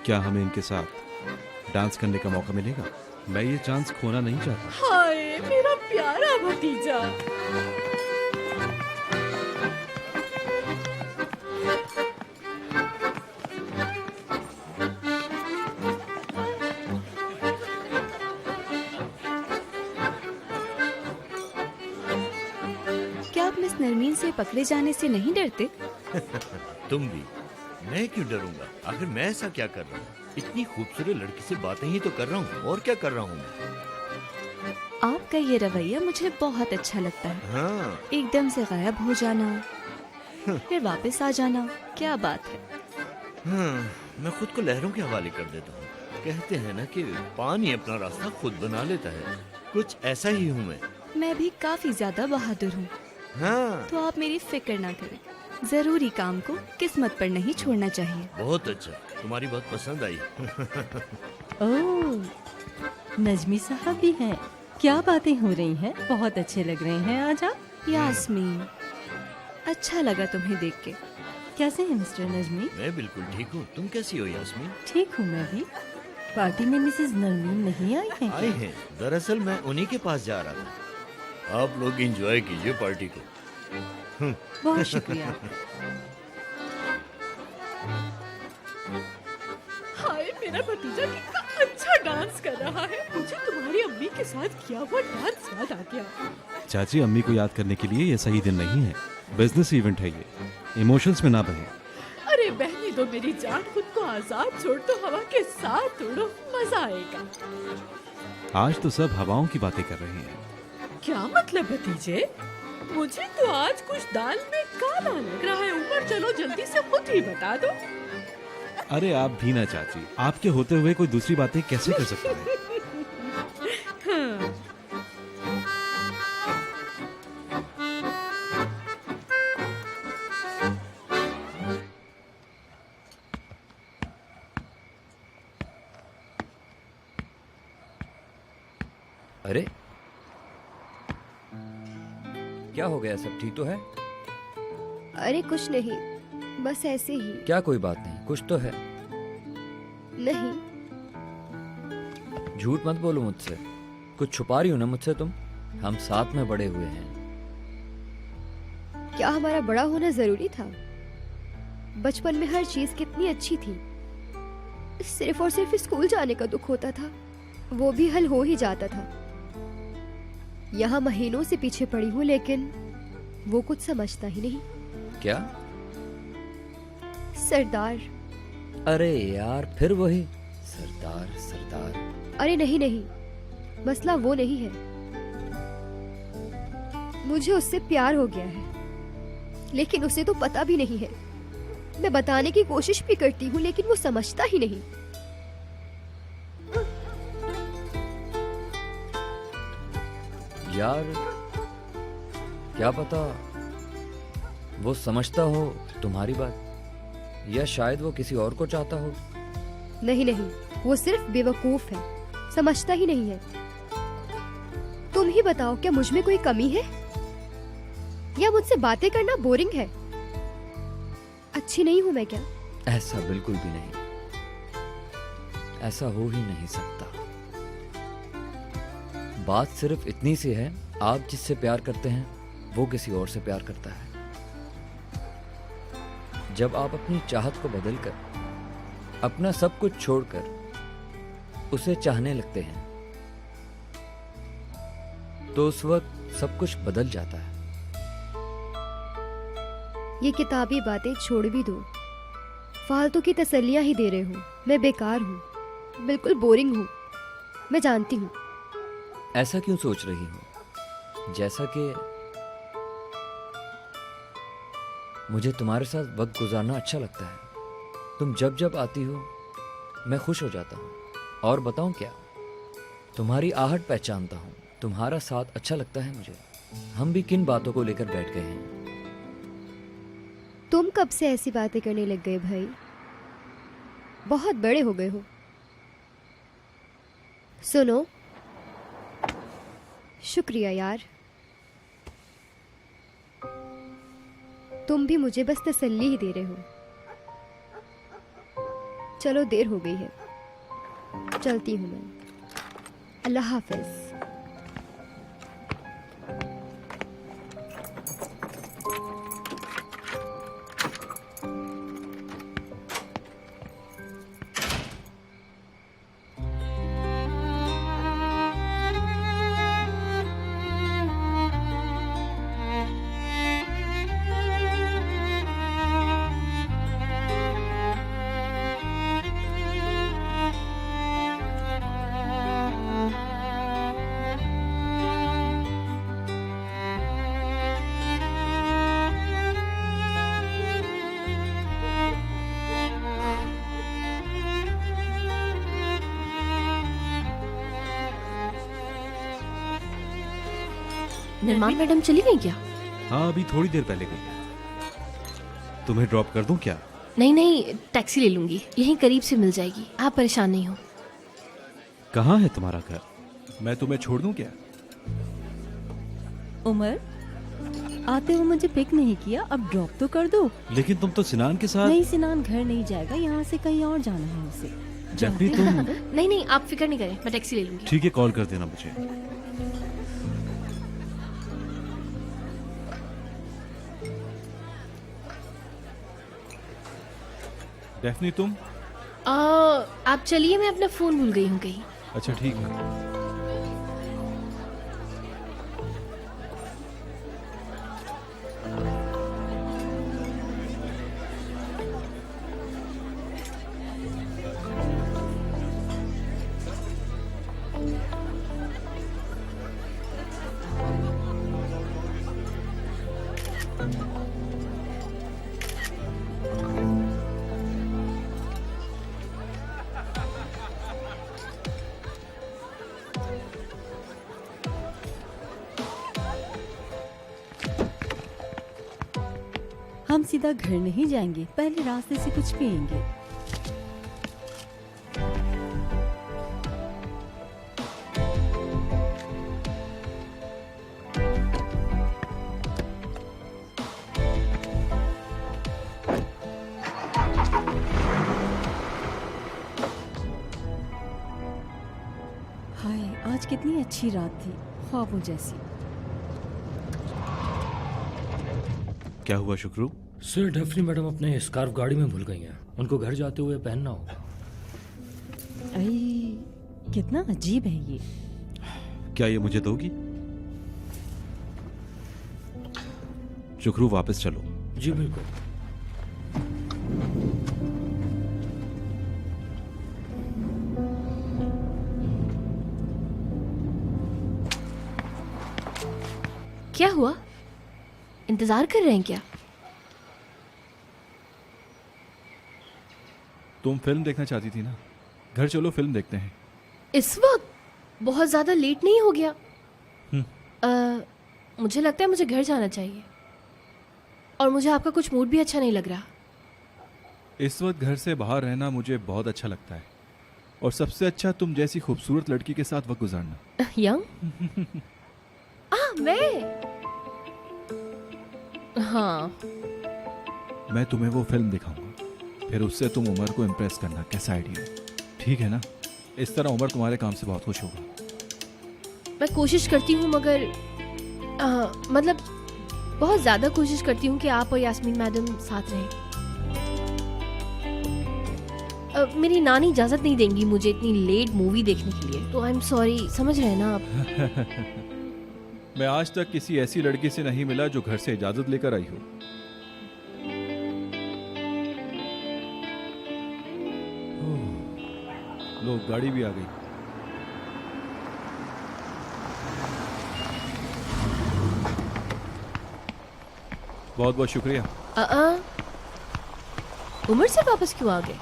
क्या हमें इनके साथ डांस करने का मौका मिलेगा? मैं ये चांस खोना नहीं चाहता। हाय मेरा प्यारा भतीजा। क्या आप मिस नरमीन से पकड़े जाने से नहीं डरते? तुम भी। मैं क्यों डरूंगा? आखिर मैं ऐसा क्या कर रहा हूँ? इतनी खूबसूरत लड़की से बातें ही तो कर रहा हूँ। और क्या कर रहा हूँ मैं? आपका ये रवैया मुझे बहुत अच्छा लगता है। हाँ। एकदम से गायब हो जाना, फिर वापस आ जाना, क्या बात है। हाँ, मैं खुद को लहरों के हवाले कर देता हूँ। कहते हैं ना कि पानी अपना रास्ता खुद बना लेता है। कुछ ऐसा ही हूँ मैं भी काफी ज्यादा बहादुर हूँ। हाँ। तो आप मेरी फिक्र ना करें। जरूरी काम को किस्मत पर नहीं छोड़ना चाहिए। बहुत अच्छा, तुम्हारी बात पसंद आई। ओह, नजमी साहब भी हैं। क्या बातें हो रही हैं? बहुत अच्छे लग रहे हैं आज आप। यास्मीन, अच्छा लगा तुम्हें देख के। कैसे हैं मिस्टर नजमी? मैं बिल्कुल ठीक हूँ। तुम कैसी हो यास्मीन? ठीक हूँ मैं भी। पार्टी में मिसेस नरमीन नहीं आई हैं? आए हैं। दरअसल मैं उन्हीं के पास जा रहा था। आप लोग एंजॉय कीजिए पार्टी को। बहुत शुक्रिया। हाय मेरा भतीजा कितना अच्छा डांस कर रहा है। मुझे तुम्हारी अम्मी के साथ किया हुआ डांस याद आ गया। चाची, अम्मी को याद करने के लिए ये सही दिन नहीं है। बिजनेस इवेंट है ये, इमोशंस में ना बहे। अरे बहनी दो मेरी जान, खुद को आजाद छोड़ दो, हवा के साथ उड़ो, मजा आएगा। आज तो सब हवाओं की बातें कर रहे हैं। क्या मतलब भतीजे? मुझे तो आज कुछ दाल में काला लग रहा है। ऊपर चलो जल्दी से खुद ही बता दो। अरे आप भी ना चाची, आपके होते हुए कोई दूसरी बातें कैसे कर सकते हैं? हाँ। अरे क्या हो गया? सब ठीक तो है? अरे कुछ नहीं, बस ऐसे ही। क्या कोई बात नहीं, कुछ तो है। नहीं। झूठ मत बोलो मुझसे। कुछ छुपा रही हो ना मुझसे तुम? हम साथ में बड़े हुए हैं। क्या हमारा बड़ा होना जरूरी था? बचपन में हर चीज कितनी अच्छी थी। सिर्फ और सिर्फ स्कूल जाने का दुख होता था, वो भी हल हो ही जाता था। यहाँ महीनों से पीछे पड़ी हूँ, लेकिन वो कुछ समझता ही नहीं। क्या? सरदार। अरे यार, फिर वही सरदार सरदार। अरे नहीं नहीं, मसला वो नहीं है। मुझे उससे प्यार हो गया है, लेकिन उसे तो पता भी नहीं है। मैं बताने की कोशिश भी करती हूँ, लेकिन वो समझता ही नहीं। यार क्या पता वो समझता हो तुम्हारी बात, या शायद वो किसी और को चाहता हो। नहीं नहीं, वो सिर्फ बेवकूफ है, समझता ही नहीं है। तुम ही बताओ, क्या मुझ में कोई कमी है, या मुझसे बातें करना बोरिंग है? अच्छी नहीं हूं मैं क्या? ऐसा बिल्कुल भी नहीं, ऐसा हो ही नहीं सकता। बात सिर्फ इतनी सी है, आप जिससे प्यार करते हैं वो किसी और से प्यार करता है। जब आप अपनी चाहत को बदलकर, अपना सब कुछ छोड़कर उसे चाहने लगते हैं, तो उस वक्त सब कुछ बदल जाता है। ये किताबी बातें छोड़ भी दो। फालतू की तसल्लियाँ ही दे रहे हो। मैं बेकार हूँ, बिल्कुल बोरिंग हूँ, मैं जानती हूँ। ऐसा क्यों सोच रही हो? जैसा कि मुझे तुम्हारे साथ वक्त गुजारना अच्छा लगता है। तुम जब जब आती हो मैं खुश हो जाता हूँ। और बताऊँ क्या, तुम्हारी आहट पहचानता हूँ। तुम्हारा साथ अच्छा लगता है मुझे। हम भी किन बातों को लेकर बैठ गए हैं। तुम कब से ऐसी बातें करने लग गए भाई? बहुत बड़े हो गए हो। सुनो, शुक्रिया यार, तुम भी मुझे बस तसल्ली ही दे रहे हो। चलो देर हो गई है, चलती हूँ मैं। अल्लाह हाफिज। निर्माण मैडम चली गई क्या? हाँ, अभी थोड़ी देर पहले गई। तुम्हें ड्रॉप कर दूं क्या? नहीं नहीं, टैक्सी ले लूंगी, यहीं करीब से मिल जाएगी, आप परेशान नहीं हो। कहाँ है तुम्हारा घर? मैं तुम्हें छोड़ दूं क्या? उमर, आते हुए मुझे पिक नहीं किया, अब ड्रॉप तो कर दो। लेकिन तुम तो सिनान के साथ। नहीं, सिनान घर नहीं जाएगा, यहाँ से कहीं और जाना है उसे। डेफनी तुम। नहीं नहीं, आप फिक्र नहीं करें, मैं टैक्सी ले लूंगी। ठीक है, कॉल कर देना मुझे। डेफनी तुम? आप चलिए, मैं अपना फोन भूल गई हूँ कहीं। अच्छा ठीक है। हम सीधा घर नहीं जाएंगे, पहले रास्ते से कुछ पिएंगे। हाय, आज कितनी अच्छी रात थी, ख्वाबों जैसी। क्या हुआ शुक्रू? सर, डेफनी मैडम अपने स्कार्फ गाड़ी में भूल गई हैं। उनको घर जाते हुए पहनना होगा। अरे कितना अजीब है ये। क्या ये मुझे दोगी? शुक्रू, वापस चलो। जी बिल्कुल। क्या हुआ? इंतजार कर रहे हैं क्या? तुम फिल्म देखना चाहती थी ना, घर चलो फिल्म देखते हैं। इस वक्त बहुत ज्यादा लेट नहीं हो गया? मुझे लगता है मुझे घर जाना चाहिए, और मुझे आपका कुछ मूड भी अच्छा नहीं लग रहा। इस वक्त घर से बाहर रहना मुझे बहुत अच्छा लगता है, और सबसे अच्छा तुम जैसी खूबसूरत लड़की के साथ वक्त गुजारना। यंग? मैं? हाँ। मैं तुम्हें वो फिल्म दिखाऊंगा, फिर उससे तुम उमर को इम्प्रेस करना। कैसा आइडिया? ठीक है ना? इस तरह उमर तुम्हारे काम से बहुत खुश होगा। मैं कोशिश करती हूँ, मगर मतलब बहुत ज्यादा कोशिश करती हूँ कि आप और यास्मीन मैडम साथ रहें। मेरी नानी इजाजत नहीं देंगी मुझे इतनी लेट मूवी देखने के लिए, तो आई एम सॉरी, समझ रहे हैं ना आप? मैं आज तक किसी ऐसी लड़की से नहीं मिला जो घर से इजाजत लेकर आई हो। लो गाड़ी भी आ गई। बहुत बहुत शुक्रिया। उमर से वापस क्यों आ गए?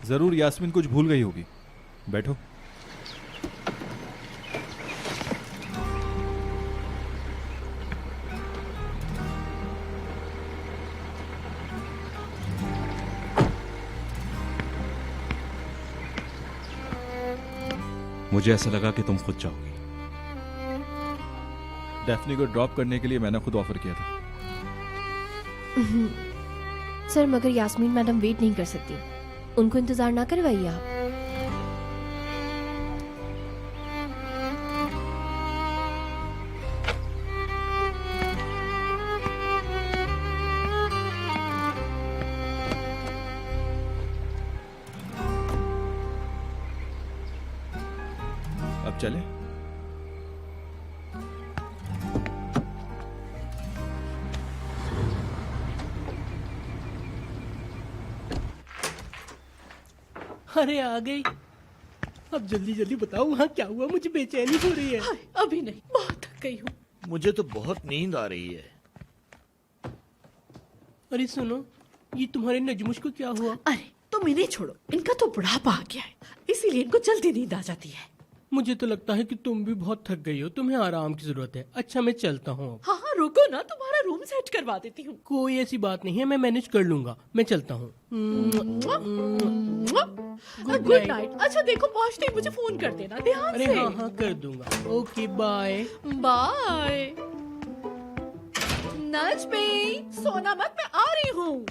जरूर यास्मीन कुछ भूल गई होगी। बैठो। मुझे ऐसा लगा कि तुम खुद चाहोगी। डेफनी को ड्रॉप करने के लिए मैंने खुद ऑफर किया था। सर मगर यास्मीन मैडम वेट नहीं कर सकती, उनको इंतजार ना करवाइए आप। अब चले। अरे आ गई। अब जल्दी जल्दी बताओ वहाँ क्या हुआ, मुझे बेचैनी हो रही है। अभी नहीं, बहुत थक गई हूँ। मुझे तो बहुत नींद आ रही है। अरे सुनो, ये तुम्हारे नजमुश को क्या हुआ? अरे तुम इन्हें छोड़ो, इनका तो बुढ़ापा आ गया है, इसीलिए इनको जल्दी नींद आ जाती है। मुझे तो लगता है कि तुम भी बहुत थक गई हो, तुम्हें आराम की जरूरत है। अच्छा मैं चलता हूँ। हाँ हाँ रुको ना, तुम्हारा रूम सेट करवा देती हूँ। कोई ऐसी बात नहीं है, मैं मैनेज कर लूंगा। मैं चलता हूँ। Good night. अच्छा देखो पहुँचते ही मुझे फोन कर देना ध्यान अरे से। हाँ हाँ कर दूंगा। Okay bye bye. नजमी सोना मत, मैं आ रही हूँ।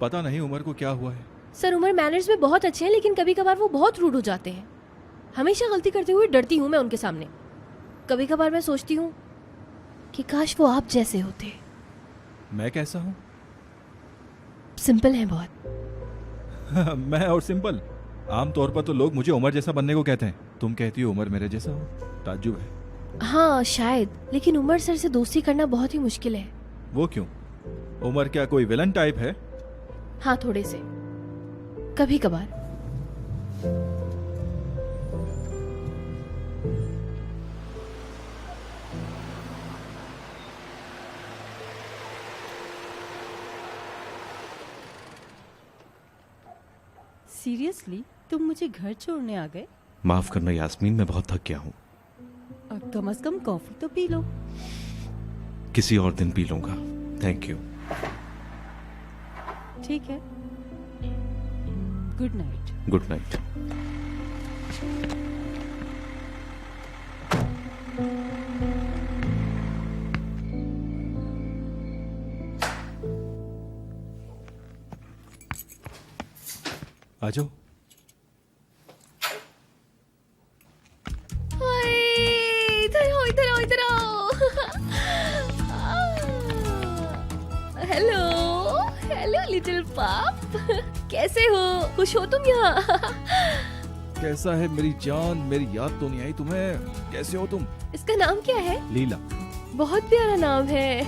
पता नहीं उमर को क्या हुआ है। सर उमर मैनर्स में बहुत अच्छे हैं, लेकिन कभी कभार वो बहुत रूड हो जाते हैं। हमेशा गलती करते हुए डरती हूँ मैं उनके सामने। कभी कभार मैं सोचती हूँ कि काश वो आप जैसे होते। मैं कैसा हूँ? सिंपल है बहुत। मैं और सिंपल? आमतौर पर तो लोग मुझे उमर जैसा बनने को कहते हैं, तुम कहती हो उमर मेरे जैसा हो। ताज्जुब है। हाँ शायद, लेकिन उमर सर से दोस्ती करना बहुत ही मुश्किल है। वो क्यों? उमर क्या कोई विलन टाइप है? हाँ थोड़े से, कभी कभार। सीरियसली तुम मुझे घर छोड़ने आ गए? माफ करना यास्मीन, मैं बहुत थक गया हूँ। कम से कम कॉफी तो पी लो। किसी और दिन पी लूंगा। Thank you. ठीक है, गुड नाइट। Good night. आ जाओ। इधर आओ, इधर आओ, इधर आओ। हेलो हेलो लिटिल पाप, कैसे हो? खुश हो तुम यहाँ? कैसा है मेरी जान? मेरी याद तो नहीं आई तुम्हें? कैसे हो तुम? इसका नाम क्या है? लीला। बहुत प्यारा नाम है।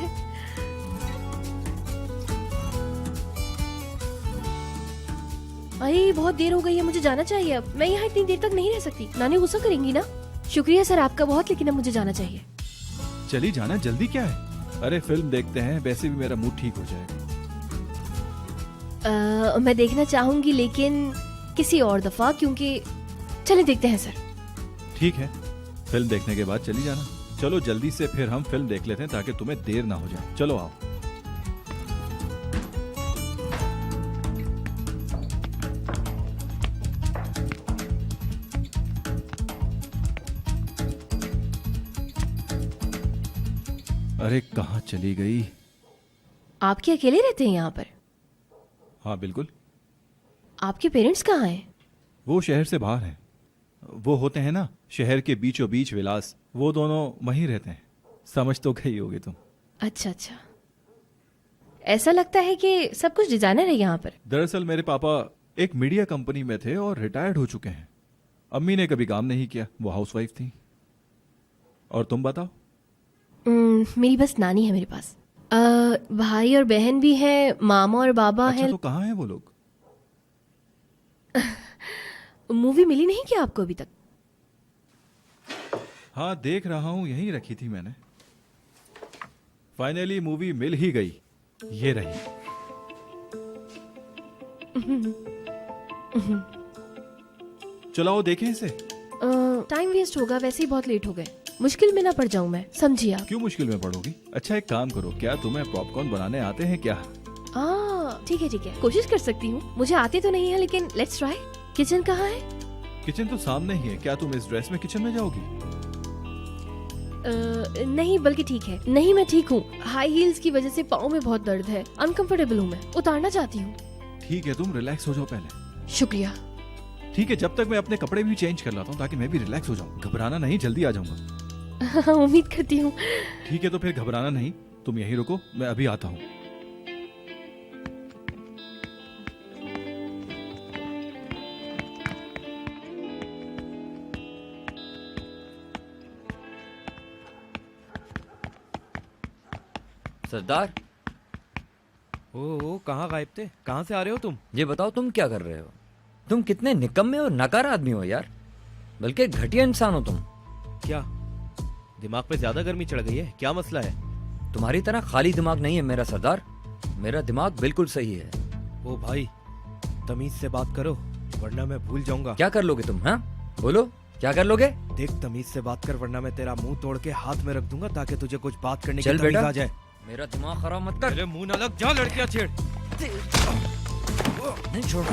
अरे बहुत देर हो गई है, मुझे जाना चाहिए अब। मैं यहाँ इतनी देर तक नहीं रह सकती, नानी गुस्सा करेंगी ना। शुक्रिया सर आपका बहुत, लेकिन अब मुझे जाना चाहिए। चली जाना, जल्दी क्या है? अरे फिल्म देखते हैं, वैसे भी मेरा मूड ठीक हो जाएगा। मैं देखना चाहूंगी, लेकिन किसी और दफा, क्योंकि चले देखते हैं सर। ठीक है, फिल्म देखने के बाद चली जाना। चलो जल्दी से फिर हम फिल्म देख लेते हैं ताकि तुम्हें देर ना हो जाए। चलो आओ। अरे कहाँ चली गई? आप क्या अकेले रहते हैं यहाँ पर? हाँ बिल्कुल। आपके पेरेंट्स कहाँ हैं? वो शहर से बाहर हैं। वो होते हैं ना शहर के बीचों बीच विलास, वो दोनों वहीं रहते हैं। समझ तो गई होगी तुम। अच्छा अच्छा, ऐसा लगता है कि सब कुछ डिजाइनर है यहाँ पर। दरअसल मेरे पापा एक मीडिया कंपनी में थे और रिटायर्ड हो चुके हैं। अम्मी ने कभी काम नहीं किया, वो हाउसवाइफ थी। और तुम बताओ? मेरी बस नानी है मेरे पास। भाई और बहन भी हैं, मामा और बाबा अच्छा, हैं। तो कहाँ हैं वो लोग? मूवी मिली नहीं क्या आपको अभी तक? हाँ, देख रहा हूँ, यहीं रखी थी मैंने। फाइनली मूवी मिल ही गई, ये रही। चलाओ देखें इसे। टाइम वेस्ट होगा, वैसे ही बहुत लेट हो गए। मुश्किल में ना पड़ जाऊं मैं, समझिए आप। क्यों मुश्किल में पड़ोगी? अच्छा, एक काम करो, क्या तुम्हें पॉपकॉर्न बनाने आते हैं क्या? ठीक है, कोशिश कर सकती हूँ। मुझे आते तो नहीं है, लेकिन लेट्स ट्राई। किचन कहाँ है? किचन तो सामने ही है। क्या तुम इस ड्रेस में किचन में जाओगी? नहीं, बल्कि ठीक है। नहीं, मैं ठीक हूँ। हाई हील्स की वजह से पाँव में बहुत दर्द है। अनकंफर्टेबल हूँ मैं, उतारना चाहती हूँ। ठीक है, तुम रिलैक्स हो जाओ पहले। शुक्रिया। ठीक है, जब तक मैं अपने कपड़े भी चेंज कर लाता हूँ ताकि मैं भी रिलैक्स हो जाऊँ। घबराना नहीं, जल्दी आ जाऊंगा। उम्मीद करती हूँ। ठीक है, तो फिर घबराना नहीं, तुम यहीं रुको, मैं अभी आता हूँ। सरदार, ओ कहाँ गायब थे? कहाँ से आ रहे हो तुम? ये बताओ तुम क्या कर रहे हो? तुम कितने निकम्मे और नकार आदमी हो यार, बल्कि घटिया इंसान हो तुम। क्या दिमाग पे ज्यादा गर्मी चढ़ गई है? क्या मसला है? तुम्हारी तरह खाली दिमाग नहीं है मेरा सरदार, मेरा दिमाग बिल्कुल सही है। ओ भाई, तमीज से बात करो वरना मैं भूल जाऊंगा। क्या कर लोगे तुम? हाँ बोलो, क्या कर लोगे? देख, तमीज से बात कर वरना मैं तेरा मुंह तोड़ के हाथ में रख दूंगा ताकि तुझे कुछ बात करने चल की तमीज बेटा, आ जाए। मेरा दिमाग खराब मत कर। मेरे मुंह न लग जा, लड़कियां छेड़। नहीं छोड़।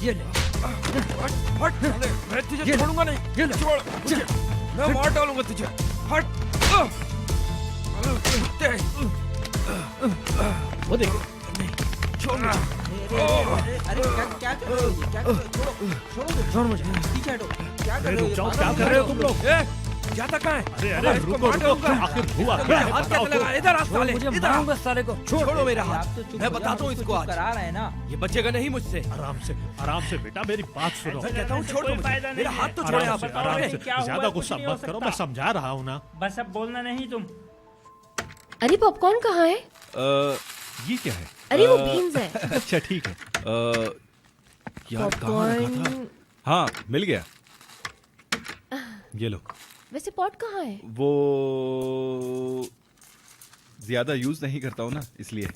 ये ले। हट साले, मैं तुझे छोड़ूंगा नहीं। ये ले। छोड़ मुझे, मैं मार डालूंगा तुझे। हट। वो देखो, छोड़ मुझे। अरे क्या कर रहे हो? क्या कर रहे हो? छोड़ मुझे। पीछे हटो। क्या कर रहे हो? क्या कर रहे हो तुम लोग? जाता कहाँ है? अरे रुको, आखिर हुआ क्या है? हाथ कैसे लगा? इधर आ साले, मुझे इधर आ। मारूंगा साले को। छोड़ो मेरा आप हाथ, तो चुप मैं हो बताता जाओ, हूँ तो इसको चुप आज। करा रहा है ना। ये बचेगा नहीं मुझसे। आराम से बेटा, मेरी बात सुनो। मैं कहता हूँ छोड़ दो मुझे। मेरा हाथ तो छोड़े आप। आराम से, ज्यादा गुस्सा मत करो, मैं समझा रहा हूँ ना। बस अब बोलना नहीं तुम। अरे पॉपकॉर्न कहाँ है? ये क्या है? अरे वो बीन्स है। अच्छा ठीक है। यार कहाँ रखा था? हाँ, मिल गया। ये लो। वैसे पॉट कहाँ है? वो ज्यादा यूज नहीं करता हूँ ना, इसलिए।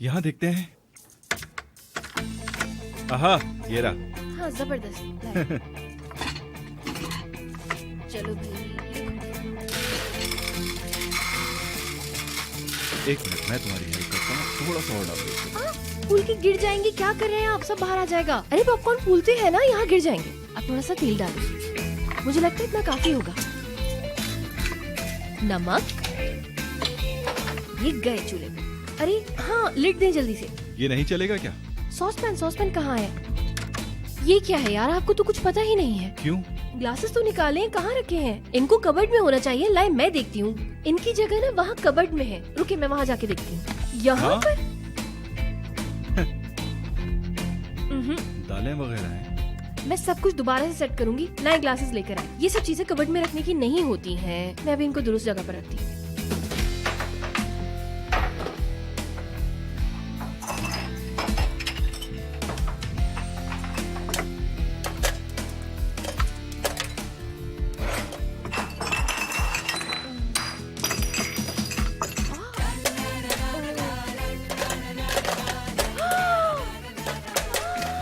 यहाँ देखते हैं। आहा, ये रहा। हाँ, जबरदस्त। लाए। चलो भाई। एक मिनट, मैं तुम्हारी हेल्प करता हूँ, थोड़ा सा और डाल दो। फूल के गिर जाएंगे, क्या कर रहे हैं आप? सब बाहर आ जाएगा। अरे पॉपकॉर्न फूलते हैं ना, यहाँ गिर जाएंगे। अब थोड़ा सा तेल डालो, मुझे लगता है इतना काफी होगा। नमक, ये गए चूल्हे पे। अरे हाँ, लिड दें जल्दी से। ये नहीं चलेगा क्या? सॉसपैन कहाँ है? ये क्या है यार, आपको तो कुछ पता ही नहीं है। क्यों? ग्लासेस तो निकाले, कहाँ रखे हैं? इनको कबर्ड में होना चाहिए। लाए, मैं देखती हूँ। इनकी जगह ना वहाँ कबर्ड में है। रुके, मैं वहाँ जाके देखती हूँ। यहाँ पर दालें वगैरह हैं। मैं सब कुछ दोबारा से सेट करूंगी। नए ग्लासेस लेकर आए। ये सब चीजें कबर्ड में रखने की नहीं होती हैं। मैं अभी इनको दुरुस्त जगह पर रखती हूँ।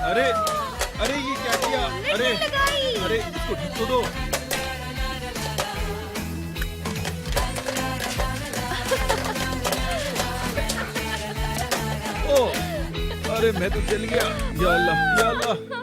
अरे अरे, ये क्या किया? अरे इसको ढक तो दो। ओ, अरे मैं तो जल गया। या अल्लाह, या अल्लाह।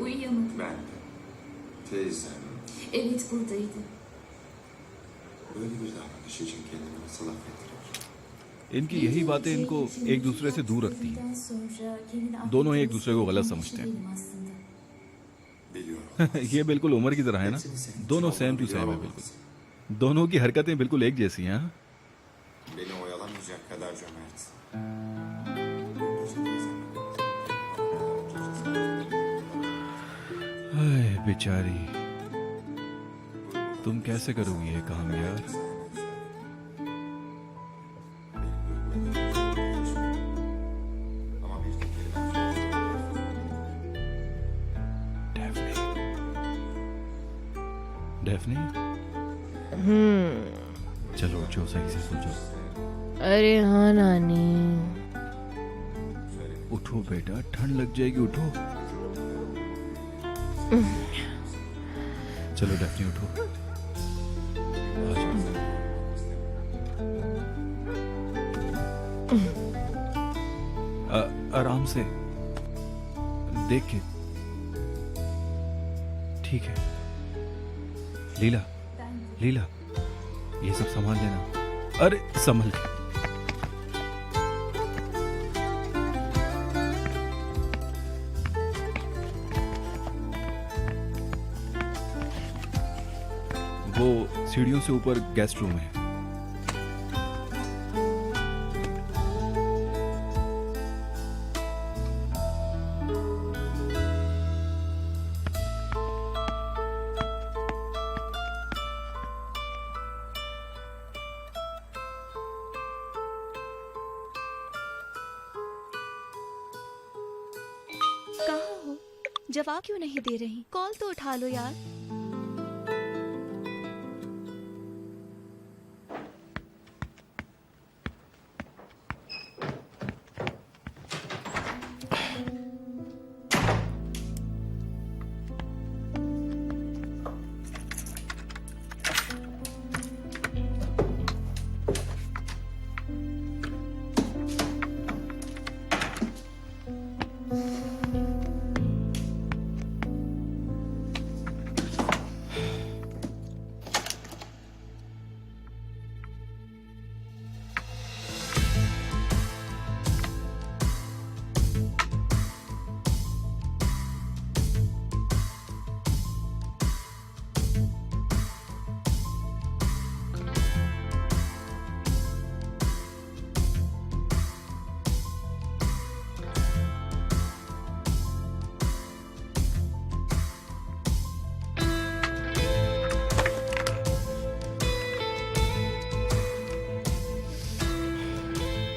Uyuyor mu? Ben de. Teyzem Evet buradaydı. böyle bir davranış için kendimi nasıl affettirir? इनकी यही बातें इनको एक दूसरे से दूर रखती हैं। दोनों ही एक दूसरे को गलत समझते हैं। ये बिल्कुल उमर की तरह है ना, दोनों सेम टू सेम है बिल्कुल। दोनों की हरकतें बिल्कुल एक जैसी हैं। हाँ? Beni oyalamayacak kadar cömert. हाय बेचारी, तुम कैसे करोगी ये काम यार? डेफनी, चलो उठो, सही से सो जाओ। अरे हाँ नानी। उठो बेटा, ठंड लग जाएगी, उठो। चलो डेफनी उठो, आ जाओ। आराम से देख के, ठीक है। लीला, लीला, ये सब संभाल लेना। अरे संभल के। वो सीढ़ियों से ऊपर गेस्ट रूम है। कहाँ हो? जवाब क्यों नहीं दे रही? कॉल तो उठा लो यार।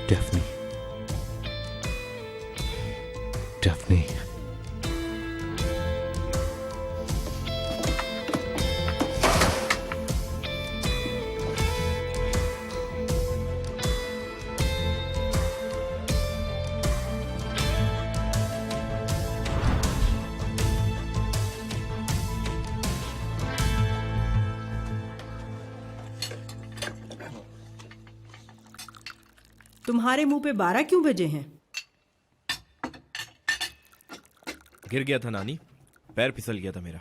डेफनी, डेफनी, तुम्हारे मुंह पे 12 क्यों बजे हैं? गिर गया था नानी, पैर फिसल गया था मेरा।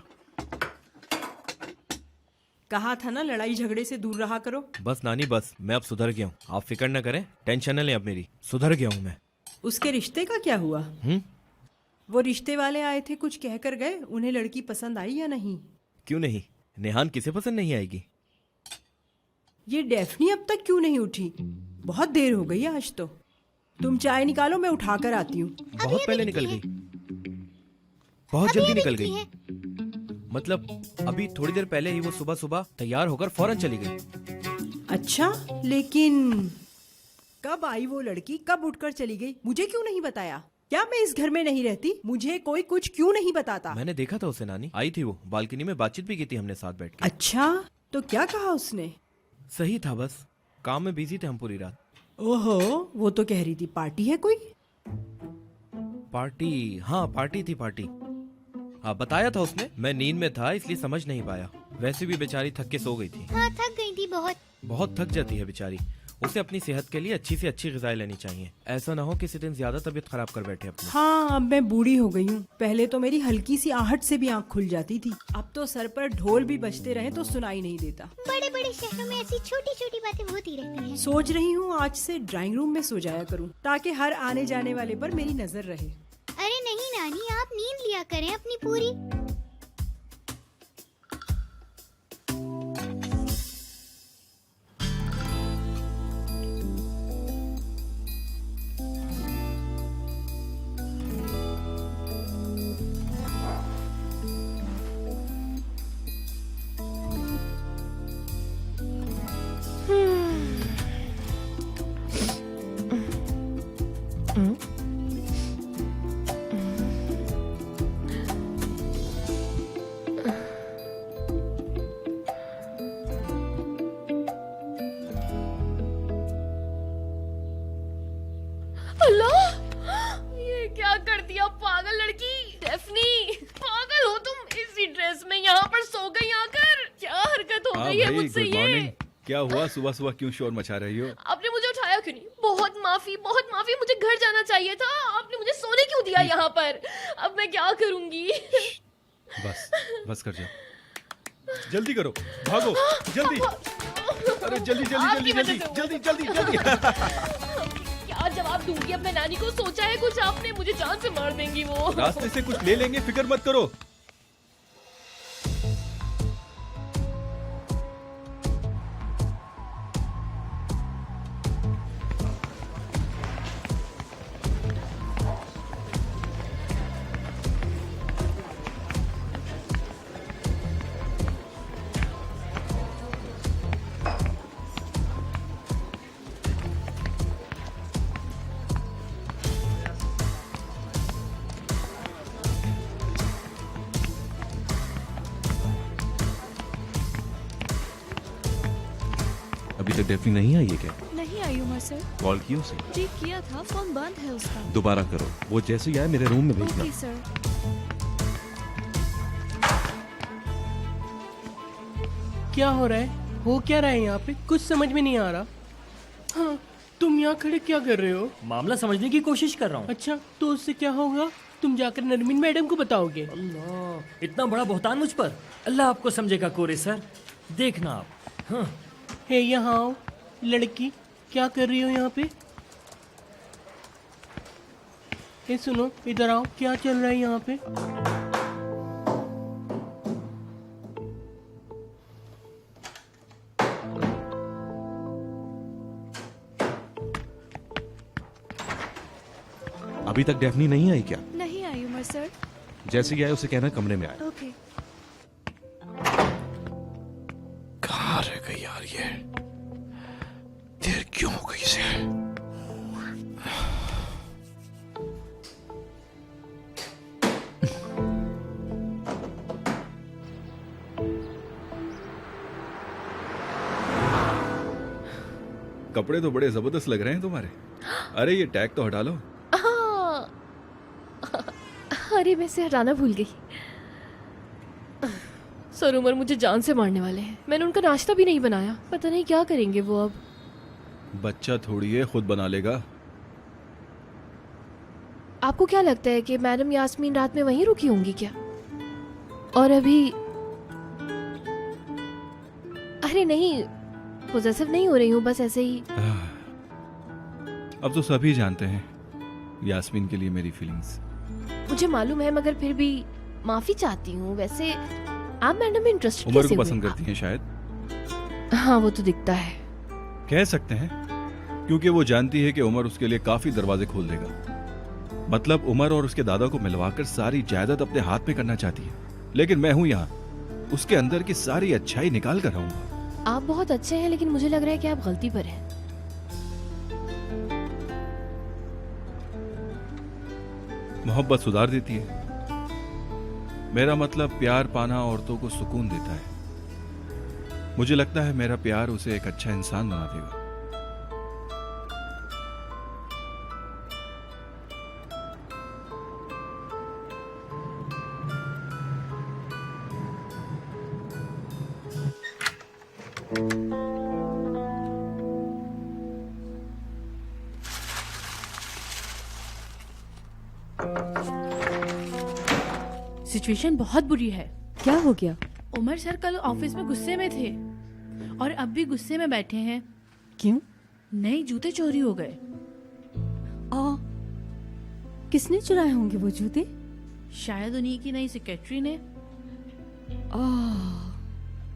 कहा था ना लड़ाई झगड़े से दूर रहा करो। बस नानी बस, मैं अब सुधर गया हूँ। आप फिक्र न करें, टेंशन न लें अब मेरी। सुधर गया हूँ मैं। उसके रिश्ते का क्या हुआ? वो रिश्ते वाले आए थे, कुछ कह कर गए। उन्हें लड़की पसंद आई या नहीं? क्यों नहीं, नेहान किसे पसंद नहीं आएगी? ये डेफनी अब तक क्यों नहीं उठी? बहुत देर हो गई आज तो। तुम चाय निकालो, मैं उठा कर आती हूँ। बहुत पहले निकल गई, बहुत जल्दी निकल गई। मतलब अभी थोड़ी देर पहले ही वो सुबह सुबह तैयार होकर फौरन चली गई। अच्छा, लेकिन कब आई वो लड़की? कब उठकर चली गई? मुझे क्यों नहीं बताया? क्या मैं इस घर में नहीं रहती? मुझे कोई कुछ क्यों नहीं बताता? मैंने देखा था उसे नानी, आई थी वो, बालकनी में बातचीत भी की थी हमने साथ बैठ के। अच्छा, तो क्या कहा उसने? सही था, बस काम में बिजी थे हम पूरी रात। ओहो, वो तो कह रही थी पार्टी है कोई। पार्टी? हाँ पार्टी थी, पार्टी। हाँ बताया था उसने, मैं नींद में था इसलिए समझ नहीं पाया। वैसे भी बेचारी थक के सो गई थी। हाँ थक गई थी बहुत। बहुत थक जाती है बेचारी। उसे अपनी सेहत के लिए अच्छी से अच्छी ग़िज़ाएं लेनी चाहिए। ऐसा ना हो किसी दिन ज्यादा तबीयत खराब कर बैठे अपनी। हाँ, अब मैं बूढ़ी हो गई हूँ। पहले तो मेरी हल्की सी आहट से भी आँख खुल जाती थी, अब तो सर पर ढोल भी बजते रहे तो सुनाई नहीं देता। बड़े बड़े शहरों में ऐसी छोटी छोटी बातें होती रहती हैं। सोच रही हूँ आज से ड्राइंग रूम में सो जाया करूँ, ताकि हर आने जाने वाले पर मेरी नजर रहे। अरे नहीं नानी, आप नींद लिया करें अपनी पूरी। अल्लाह, ये क्या कर दिया पागल लड़की। डेफनी, पागल हो तुम, इसी ड्रेस में यहाँ पर सो गई आकर। क्या हरकत हो गई है मुझसे ये। क्या हुआ? सुबह सुबह क्यों शोर मचा रही हो? आपने मुझे उठाया क्यों नहीं? बहुत माफी, मुझे घर जाना चाहिए था। आपने मुझे सोने क्यों दिया यहाँ पर? अब मैं क्या करूँगी? बस कर जाओ, जल्दी करो, भागो जल्दी। अरे जल्दी जल्दी जल्दी जल्दी जल्दी जल्दी जल्दी। क्या जवाब दूंगी अब मैं नानी को? सोचा है कुछ आपने? मुझे जान से मार देंगी वो। रास्ते से कुछ ले लेंगे, फिक्र मत करो। अभी तक डेफनी नहीं आई है क्या? नहीं आई उमर सर। कॉल की उसे? जी किया था, फोन बंद है उसका। दोबारा करो, वो जैसे ही आए मेरे रूम में भेजना। Okay sir. क्या हो रहा है? हो क्या रहा है यहाँ पे? कुछ समझ में नहीं आ रहा। हाँ, तुम यहाँ खड़े क्या कर रहे हो? मामला समझने की कोशिश कर रहा हूँ। अच्छा, तो उससे क्या होगा? तुम जाकर नरमीन मैडम को बताओगे। अल्लाह, इतना बड़ा बहतान मुझ पर। अल्लाह आपको समझेगा कोरे सर, देखना आप। हाँ। हे यहाँ आओ। लड़की, क्या कर रही हो यहाँ पे? हे सुनो, इधर आओ, क्या चल रहा है यहाँ पे? अभी तक डेफनी नहीं आई क्या? नहीं आई उमर सर। जैसे ही आए उसे कहना कमरे में आए। ओके। कहाँ रह गई यार ये? देर क्यों हो गई इसे? कपड़े तो बड़े जबरदस्त लग रहे हैं तुम्हारे। अरे ये टैग तो हटा लो। हाँ। अरे मैं इसे हटाना भूल गई। सर उमर मुझे जान से मारने वाले हैं। मैंने उनका नाश्ता भी नहीं बनाया, पता नहीं क्या करेंगे वो अब। बच्चा थोड़ी है, खुद बना लेगा। आपको क्या लगता है कि मैडम यास्मीन रात में वहीं रुकी होंगी क्या? और अभी अरे नहीं, पोजेसिव नहीं हो रही हूँ, बस ऐसे ही। अब तो सभी जानते हैं यास्मीन के लिए मेरी फीलिंग्स। मुझे मालूम है, मगर फिर भी माफी चाहती हूँ। वैसे आप मैडम में इंटरेस्टेड उमर कैसे को हुए? पसंद करती हैं शायद। हाँ वो तो दिखता है। कह सकते हैं, क्योंकि वो जानती है कि उमर उसके लिए काफी दरवाजे खोल देगा। मतलब उमर और उसके दादा को मिलवाकर सारी जायदाद अपने हाथ में करना चाहती है, लेकिन मैं हूं यहाँ, उसके अंदर की सारी अच्छाई निकाल कर रहूंगा। आप बहुत अच्छे हैं, लेकिन मुझे लग रहा है कि आप गलती पर हैं। मोहब्बत सुधार देती है। मेरा मतलब प्यार पाना औरतों को सुकून देता है। मुझे लगता है मेरा प्यार उसे एक अच्छा इंसान बना देगा। सिचुएशन बहुत बुरी है। क्या हो गया? उमर सर कल ऑफिस में गुस्से में थे और अब भी गुस्से में बैठे हैं। क्यों? नए जूते चोरी हो गए। किसने चुराए होंगे वो जूते? शायद उन्हीं की नई सेक्रेटरी ने।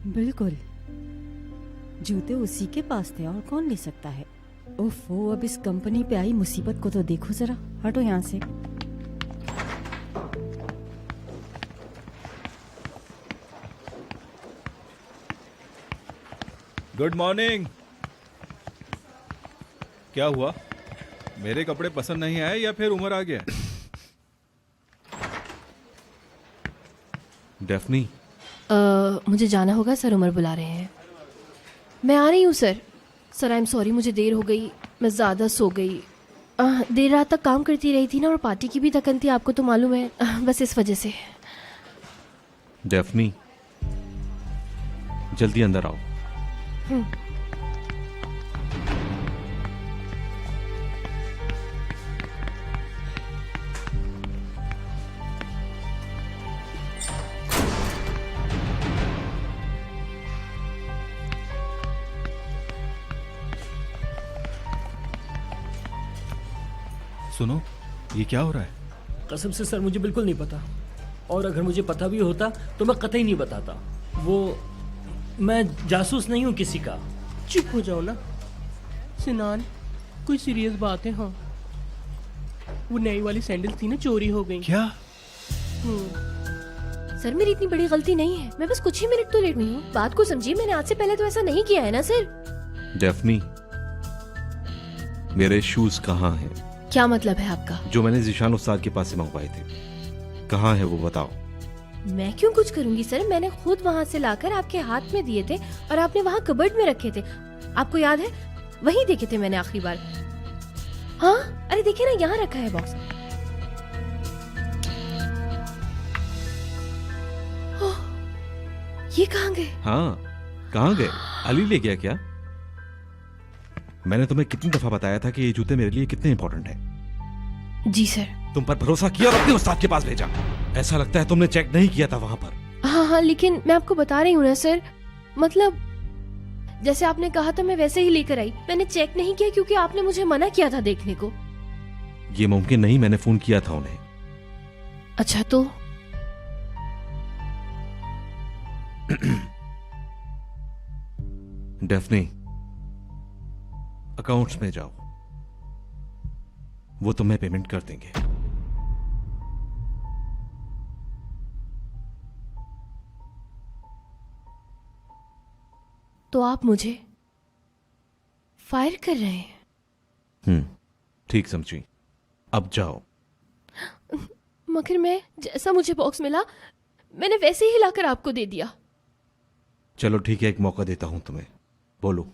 बिल्कुल, जूते उसी के पास थे और कौन ले सकता है। ओफो, अब इस कंपनी पे आई मुसीबत को तो देखो जरा। हटो यहाँ से। Good morning. क्या हुआ? मेरे कपड़े पसंद नहीं आए या फिर उमर आ गया? डेफनी, मुझे जाना होगा सर, उमर बुला रहे हैं। मैं आ रही हूँ sir. Sir I am sorry, मुझे देर हो गई, मैं ज़्यादा सो गई। देर रात तक काम करती रही थी ना, और पार्टी की भी थकन थी, आपको तो मालूम है। बस इस वजह से। डेफनी, जल्दी अंदर आओ। सुनो, ये क्या हो रहा है? कसम से सर मुझे बिल्कुल नहीं पता, और अगर मुझे पता भी होता तो मैं कतई नहीं बताता। मैं जासूस नहीं हूँ किसी का। चुप हो जाओ ना सिनान, कोई सीरियस बात है? हाँ, वो नई वाली सैंडल थी ना, चोरी हो गई। क्या? सर मेरी इतनी बड़ी गलती नहीं है, मैं बस कुछ ही मिनट तो लेट हुई हूँ। बात को समझिए, मैंने आज से पहले तो ऐसा नहीं किया है ना सर। डेफनी, मेरे शूज कहाँ हैं? क्या मतलब है आपका? जो मैंने जिशान उस्ताद के पास से मंगवाए थे, कहाँ है वो बताओ। मैं क्यों कुछ करूंगी सर, मैंने खुद वहाँ से लाकर आपके हाथ में दिए थे और आपने वहाँ कबर्ड में रखे थे। आपको याद है? वहीं देखे थे मैंने आखिरी बार। हाँ, अरे देखिए ना, यहाँ रखा है बॉक्स। ये कहाँ गए? हाँ, कहाँ गए? अली ले गया क्या? मैंने तुम्हें कितनी दफा बताया था कि ये जूते मेरे लिए कितने इंपॉर्टेंट हैं। जी सर। तुम पर भरोसा किया और अपने उस्ताद के पास भेजा। ऐसा लगता है तुमने चेक नहीं किया था वहां पर। हाँ, लेकिन मैं आपको बता रही हूँ ना सर, मतलब जैसे आपने कहा था मैं वैसे ही लेकर आई। मैंने चेक नहीं किया क्योंकि आपने मुझे मना किया था देखने को। ये मुमकिन नहीं, मैंने फोन किया था उन्हें। अच्छा तो डेफनी, अकाउंट्स में जाओ, वो तुम्हें पेमेंट कर देंगे। तो आप मुझे फायर कर रहे हैं? ठीक समझी, अब जाओ। मगर मैं, जैसा मुझे बॉक्स मिला मैंने वैसे ही लाकर आपको दे दिया। चलो ठीक है, एक मौका देता हूं तुम्हें, बोलो।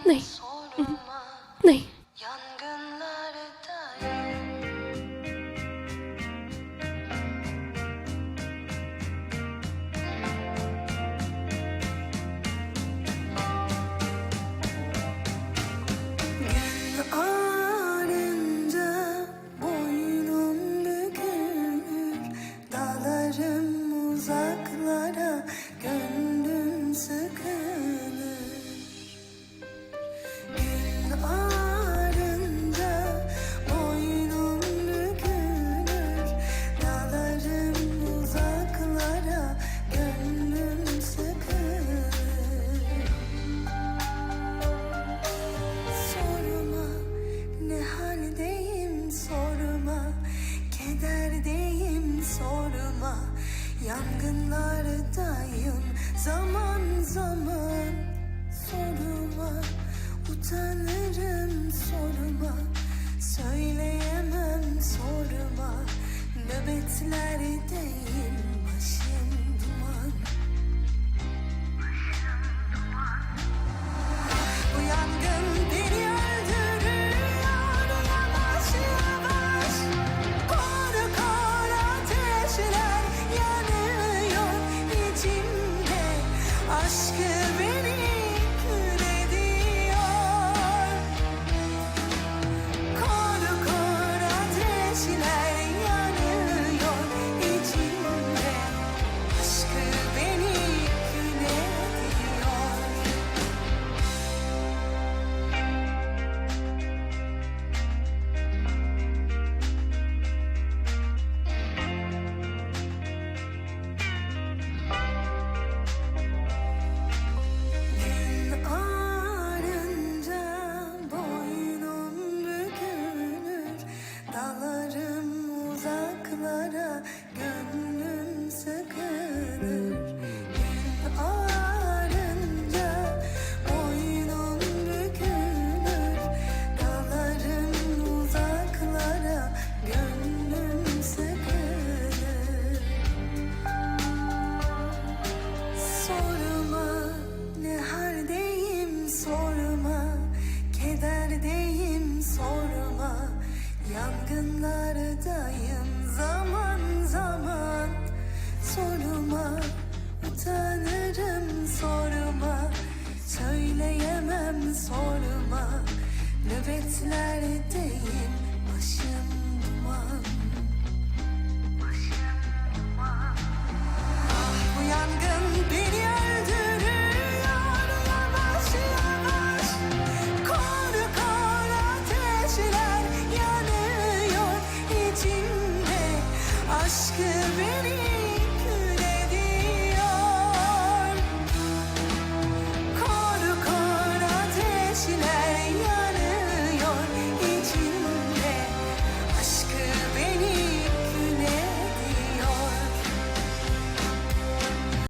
नहीं, नहीं। Yangınlardayım zaman zaman. Sorma, utanırım sorma. Söyleyemem sorma. Nöbetlerdeyim, başım duman. Bu yangın beni öldürüyor yavaş yavaş. Kor kor ateşler yanıyor içimde. Aşkı beni kör ediyor. Yangınlardayım zaman zaman. Sorma, utanırım sorma. Söyleyemem sorma.